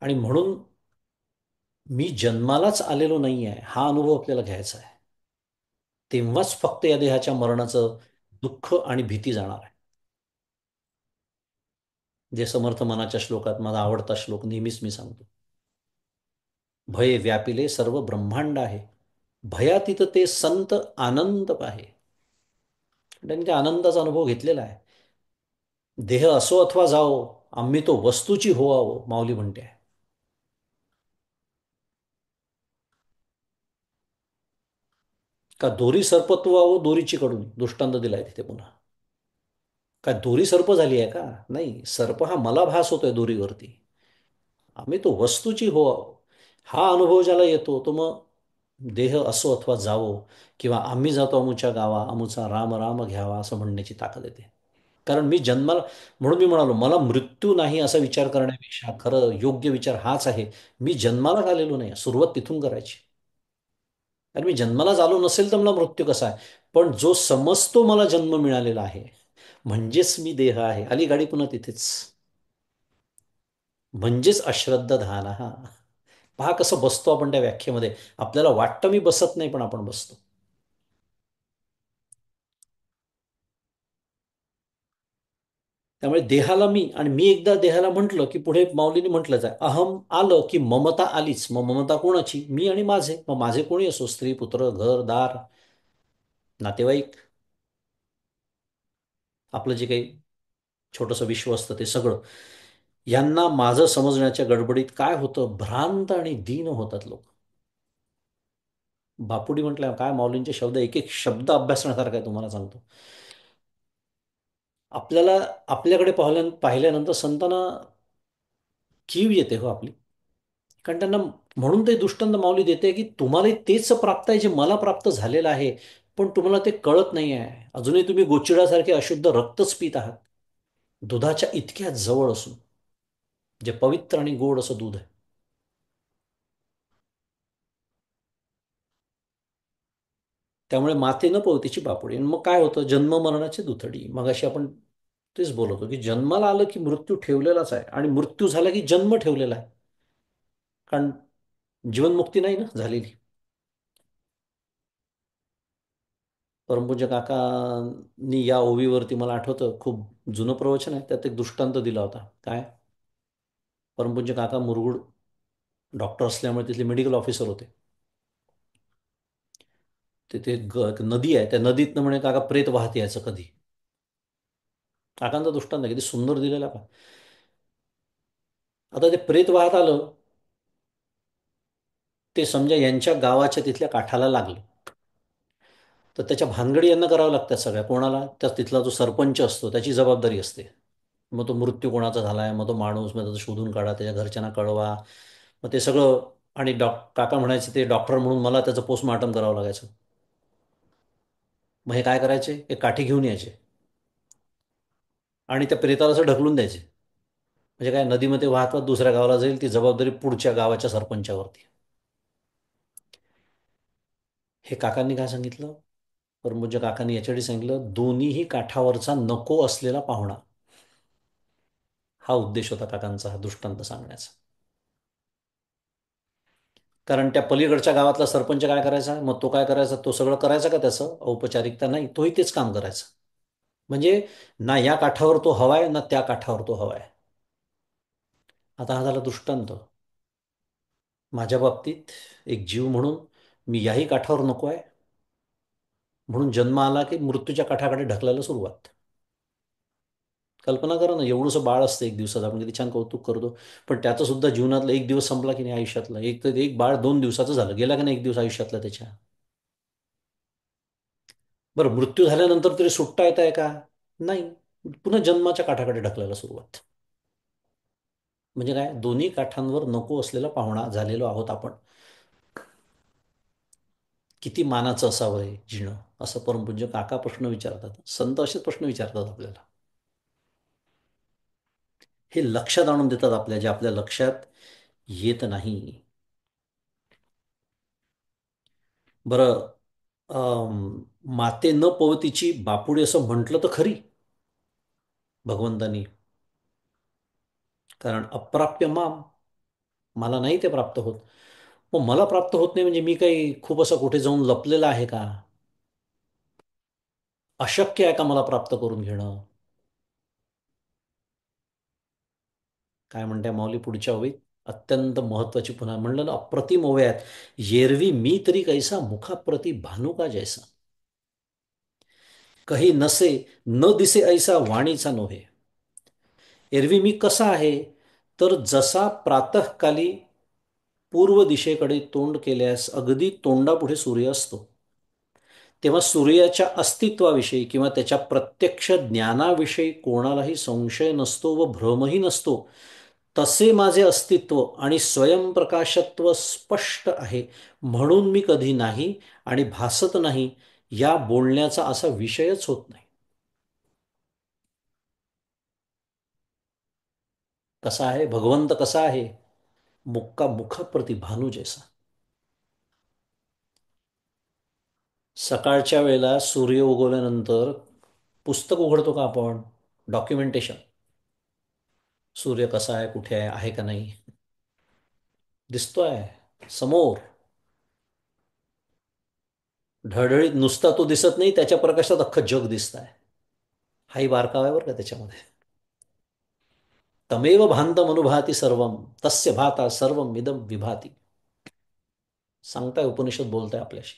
आणि म्हणून मी जन्मालाच आलेलो नाही आहे हा अनुभव आपल्याला घ्यायचा आहे. तेव्हाच फक्त या देहाच्या मरणाचं दुःख आणि भीती जाणार आहे. जे समर्थ मनाच्या श्लोकात माझा आवडता श्लोक नेहमीच मी सांगतो. भय व्यापिले सर्व ब्रह्मांड आहे, भयातीत ते संत आनंद पाहे. त्यांनी त्या आनंदाचा अनुभव घेतलेला आहे. देह असो अथवा जाओ, आम्ही तो वस्तूची हो आहो, माऊली म्हणते आहे. का दोरी सर्पत्व आहो दोरीची कडून, दृष्टांत दिलाय तिथे पुन्हा. काय दोरी सर्प झाली आहे का? नाही, सर्प हा मला भास होतोय दोरीवरती. आम्ही तो वस्तूची हो आहो. हा अनुभव ज्याला येतो तो मग देह असो अथवा जावो, किंवा आम्ही जातो अमुच्या गावा, अमुचा राम राम घ्यावा असं म्हणण्याची ताकद येते. कारण मी जन्माला, म्हणून मी म्हणालो मला मृत्यू नाही असा विचार करण्यापेक्षा खरं योग्य विचार हाच आहे. मी जन्मालाच आलेलो नाही, सुरुवात तिथून करायची. कारण मी जन्मालाच आलो नसेल तर मला मृत्यू कसा आहे. पण जो समजतो मला जन्म मिळालेला आहे, म्हणजेच मी देह आहे, आली गाडी पुन्हा तिथेच. म्हणजेच अश्रद्ध धान हा. पहा कसं बसतो आपण त्या व्याख्येमध्ये. आपल्याला वाटतं मी बसत नाही, पण आपण बसतो. त्यामुळे देहाला मी, आणि मी एकदा देहाला म्हटलं की पुढे माऊलीने म्हटलंच आहे, अहम आलं की ममता आलीच. मग ममता कोणाची? मी आणि माझे. मग माझे कोणी असो, स्त्री पुत्र घर दार नातेवाईक, आपलं जे काही छोटंसं विश्व असतं ते सगळं. यांना माझं समजण्याच्या गडबडीत काय होतं, भ्रांत आणि दीन होतात लोक. बापुडी म्हटलं काय, माऊलींचे शब्द एक एक शब्द अभ्यासण्यासारखा आहे, तुम्हाला सांगतो. आपल्याला आपल्याकडे पाहिल्यानंतर संतांना कीव येते हो आपली. कारण त्यांना, म्हणून ते दृष्टांत माऊली देते की तुम्हाला तेच प्राप्त आहे जे मला प्राप्त झालेलं आहे, पण तुम्हाला ते कळत नाही आहे. अजूनही तुम्ही गोचिडासारखे अशुद्ध रक्तच पित आहात, दुधाच्या इतक्या जवळ असून, जे पवित्र आणि गोड असं दूध आहे. त्यामुळे माते न पवतीची बापुडी. आणि मग काय होतं, जन्म मरणाची दुथडी. मग अशी आपण तेच बोलतो की जन्माला आलं की मृत्यू ठेवलेलाच आहे, आणि मृत्यू झाला की जन्म ठेवलेला आहे. कारण जीवनमुक्ती नाही ना झालेली. परमपूज्य काकांनी या ओवीवरती, मला आठवतं, खूप जुनं प्रवचन आहे, त्यात एक दृष्टांत दिला होता. काय, परमपूज्य काका मुरगुड डॉक्टर असल्यामुळे तिथले मेडिकल ऑफिसर होते. तिथे एक नदी आहे, त्या नदीतनं म्हणे काका प्रेत वाहत यायचं कधी. काकांचा दृष्टांत आहे, किती सुंदर दिलेला का. आता ते प्रेत वाहत आलं, ते समजा यांच्या गावाच्या तिथल्या काठाला लागलं, तर त्याच्या भानगडी यांना कराव्या लागतात सगळ्या. कोणाला? त्या तिथला जो सरपंच असतो त्याची जबाबदारी असते. मग तो मृत्यू कोणाचा झाला आहे, मग तो माणूस, मग त्याचं शोधून काढा, त्याच्या घरच्यांना कळवा. मग ते सगळं. आणि काका म्हणायचे ते डॉक्टर म्हणून मला त्याचं पोस्टमॉर्टम करावं लागायचं. मग हे काय करायचे, एक काठी घेऊन यायचे आणि त्या प्रेताला असं ढकलून द्यायचे. म्हणजे काय, नदीमध्ये वाहत वाहत दुसऱ्या गावाला जाईल, ती जबाबदारी पुढच्या गावाच्या सरपंचावरती. हे काकांनी काय सांगितलं, परमपूज्य काकांनी याच्यासाठी सांगितलं, दोन्हीही काठावरचा नको असलेला पाहुणा. हा उद्देश होता काकांचा, हा दृष्टांत सांगण्याचा. कारण त्या पलीकडच्या गावातला सरपंच काय करायचा, मग तो काय करायचा, तो सगळं करायचा का त्याचं औपचारिकता? नाही, तोही तेच काम करायचा. म्हणजे ना या काठावर तो हवाय, ना त्या काठावर तो हवाय. आता हा झाला दृष्टांत. माझ्या बाबतीत एक जीव म्हणून मी याही काठावर नको आहे, म्हणून जन्म आला की मृत्यूच्या काठाकडे ढकलायला सुरुवात. कल्पना करा ना, एवढंसं बाळ असतं एक दिवसाचं, आपण किती छान कौतुक करतो. पण त्याचं सुद्धा जीवनातला एक दिवस संपला की नाही आयुष्यातला. एक तर एक बाळ 2 दिवसाचं झालं, गेला की नाही एक दिवस आयुष्यातला त्याच्या. बरं, मृत्यू झाल्यानंतर तरी सुटता येत आहे का? नाही. पुन्हा जन्माच्या काठाकडे ढकलायला सुरुवात. म्हणजे काय, दोन्ही काठांवर नको असलेला पाहुणा झालेलो आहोत आपण. किती मानाचं असावं हे जिणं, असं परमपूज्य काका प्रश्न विचारतात. संत असेच प्रश्न विचारतात आपल्याला. हे लक्षात आणून देतात आपल्या, जे आपल्या लक्षात येत नाही. बरं, माते न पवतीची बापुडी असं म्हटलं तर खरी भगवंतानी. कारण अप्राप्य माम, मला नाही ते प्राप्त होत. मग मला प्राप्त होत नाही म्हणजे मी काही खूप असं कुठे जाऊन लपलेला आहे का? अशक्य आहे का मला प्राप्त करून घेणं? काय म्हणते माऊली पुढच्या ओळीत? अत्यंत महत्वाची पुन्हा म्हणलं ना, अप्रतिम ओव्या आहेत. येरवी मी तरी कैसा मुखाप्रती भानू का जैसा, कही नसे न दिसे ऐसा वाणीचा नव्हे. एरवी मी कसा आहे, तर जसा प्रातःकाली पूर्व दिशेकडे तोंड केल्यास अगदी तोंडापुढे सूर्य असतो, तेव्हा सूर्याच्या अस्तित्वाविषयी किंवा त्याच्या प्रत्यक्ष ज्ञानाविषयी कोणालाही संशय नसतो व भ्रमही नसतो. तसे माझे अस्तित्व आणि स्वयंप्रकाशत्व स्पष्ट आहे, म्हणून मी कधी नाही आणि भासत नाही या बोलण्याचा असा विषयच होत नाही. कसा आहे भगवंत? कसा आहे? मुक्का मुखाप्रती भानू जैसा. सकाळच्या वेळेला सूर्य उगवल्यानंतर पुस्तक उघडतो का आपण? डॉक्युमेंटेशन. सूर्य कसा आहे, कुठे आहे का नाही, दिसतोय समोर. ढळढळीत नुसता तो दिसत नाही, त्याच्या प्रकाशात अख्खं जग दिसत आहे. हाही बारकावा आहे बरं का त्याच्यामध्ये. तमेव भान्तमनुभाती सर्वम, तस्य भाता सर्वम इदम विभाती. सांगताय उपनिषद, बोलताय आपल्याशी.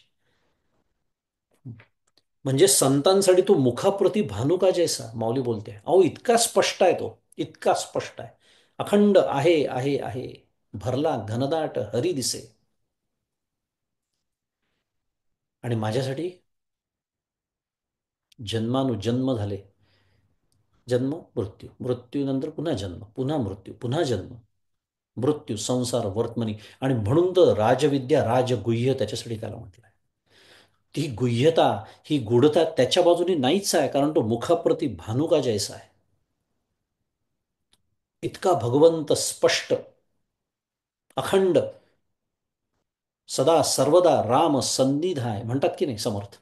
म्हणजे संतांसाठी तो मुखाप्रती भानू का जैसा, माऊली बोलते. अहो इतका स्पष्ट आहे तो, इतका स्पष्ट आहे. अखंड आहे आहे आहे, भरला घनदाट हरी दिसे. आणि माझ्यासाठी जन्मानुजन्म झाले. जन्म मृत्यू, मृत्यूनंतर पुन्हा जन्म, पुन्हा मृत्यू, पुन्हा जन्म, मृत्यू, संसार वर्तमनी. आणि म्हणून तर राजविद्या राजगुह्य त्याच्यासाठी त्याला म्हटलंय. ती गुह्यता, ही गूढता त्याच्या बाजूने नाहीच आहे, कारण तो मुखाप्रती भानू का जैसा आहे. इतका भगवंत स्पष्ट, अखंड, सदा सर्वदा राम सन्निध आहे म्हणतात की नाही समर्थ.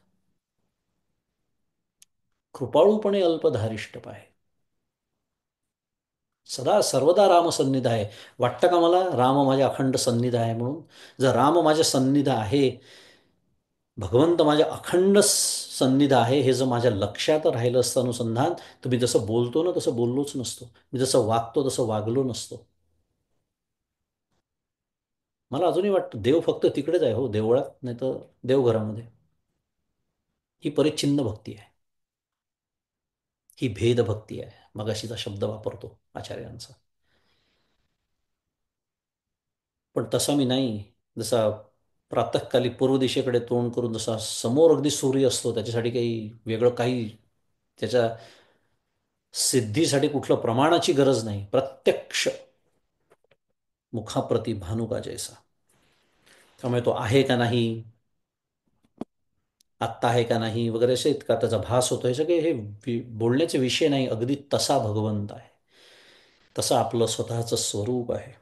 कृपाळूपणे अल्पधारिष्ट पाय, सदा सर्वदा राम सन्निध आहे. वाटतं का मला राम माझ्या अखंड सन्निध आहे म्हणून? जर राम माझ्या सन्निध आहे, भगवंत माझ्या अखंड सन्निध आहे, हे जर माझ्या लक्षात राहिलं असतं अनुसंधान, तर मी जसं बोलतो ना तसं बोललोच नसतो, मी जसं वागतो तसं वागलो नसतो. मला अजूनही वाटतं देव फक्त तिकडेच आहे हो, देवळात, नाही तर देवघरामध्ये. ही परिच्छिन्न भक्ती आहे, ही भेदभक्ती आहे. मगाशीचा शब्द वापरतो आचार्यांचा. पण तसा मी नाही. जसा प्रातःकाली पूर्व दिशेकडे तोंड करून जसा समोर अगदी सूर्य असतो, त्याच्यासाठी काही वेगळं काही, त्याच्या सिद्धीसाठी कुठलं प्रमाणाची गरज नाही. प्रत्यक्ष मुखाप्रती भानू का जैसा. त्यामुळे तो आहे का नाही, आत्ता आहे का नाही वगैरे, असे का त्याचा भास होतो, हे सगळे हे बोलण्याचे विषय नाही. अगदी तसा भगवंत आहे, तसं आपलं स्वतःचं स्वरूप आहे.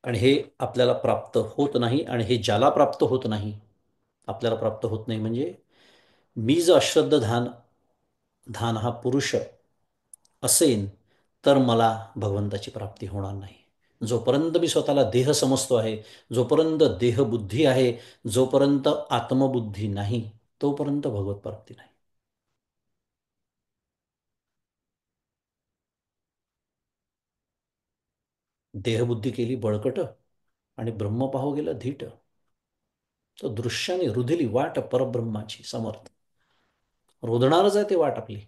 आणि हे आपल्याला प्राप्त होत नाही. आणि हे ज्याला प्राप्त होत नाही, आपल्याला प्राप्त होत नाही म्हणजे, मी जर अश्रद्ध धान हा पुरुष असेन, तर मला भगवंताची प्राप्ती होणार नाही. जोपर्यंत मी स्वतःला देह समजतो आहे, जोपर्यंत देहबुद्धी आहे, जोपर्यंत आत्मबुद्धी नाही, तोपर्यंत भगवत प्राप्ती नाही. देहबुद्धी केली बळकट आणि ब्रह्म पाहो गेलं धीट. तो दृश्याने रुधिली वाट परब्रह्माची, समर्थ. रोधणारच आहे ते वाट आपली.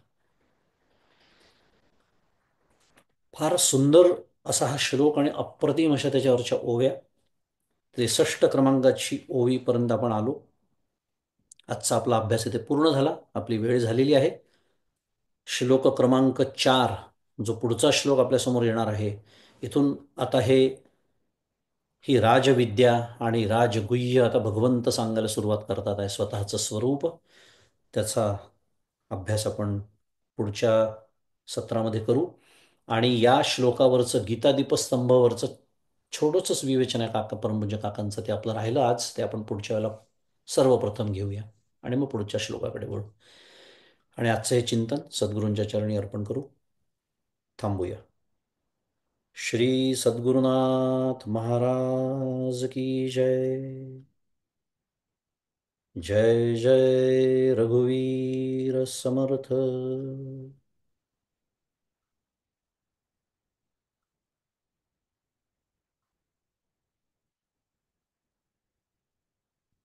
फार सुंदर असा हा श्लोक आणि अप्रतिम अशा त्याच्यावरच्या ओव्या. 63 क्रमांकाची ओवीपर्यंत आपण आलो. आजचा आपला अभ्यास इथे पूर्ण झाला, आपली वेळ झालेली आहे. श्लोक क्रमांक 4, जो पुढचा श्लोक आपल्यासमोर येणार आहे, इथून आता ही राजविद्या आणि राजगुह्य आता भगवंत सांगायला सुरुवात करतात आहे, स्वतःचं स्वरूप. त्याचा अभ्यास आपण पुढच्या सत्रामध्ये करू. आणि या श्लोकावरचं गीता दीपस्तंभावरचं छोटंसंच विवेचन आहे परमपूज्य काकांचं, ते आपलं राहिलं आज, ते आपण पुढच्या वेळेला सर्वप्रथम घेऊया आणि मग पुढच्या श्लोकाकडे वळू. आणि आजचं हे चिंतन सद्गुरूंच्या चरणी अर्पण करू. थांबूया. श्री सद्गुरुनाथ महाराज की जय. जय जय रघुवीर समर्थ.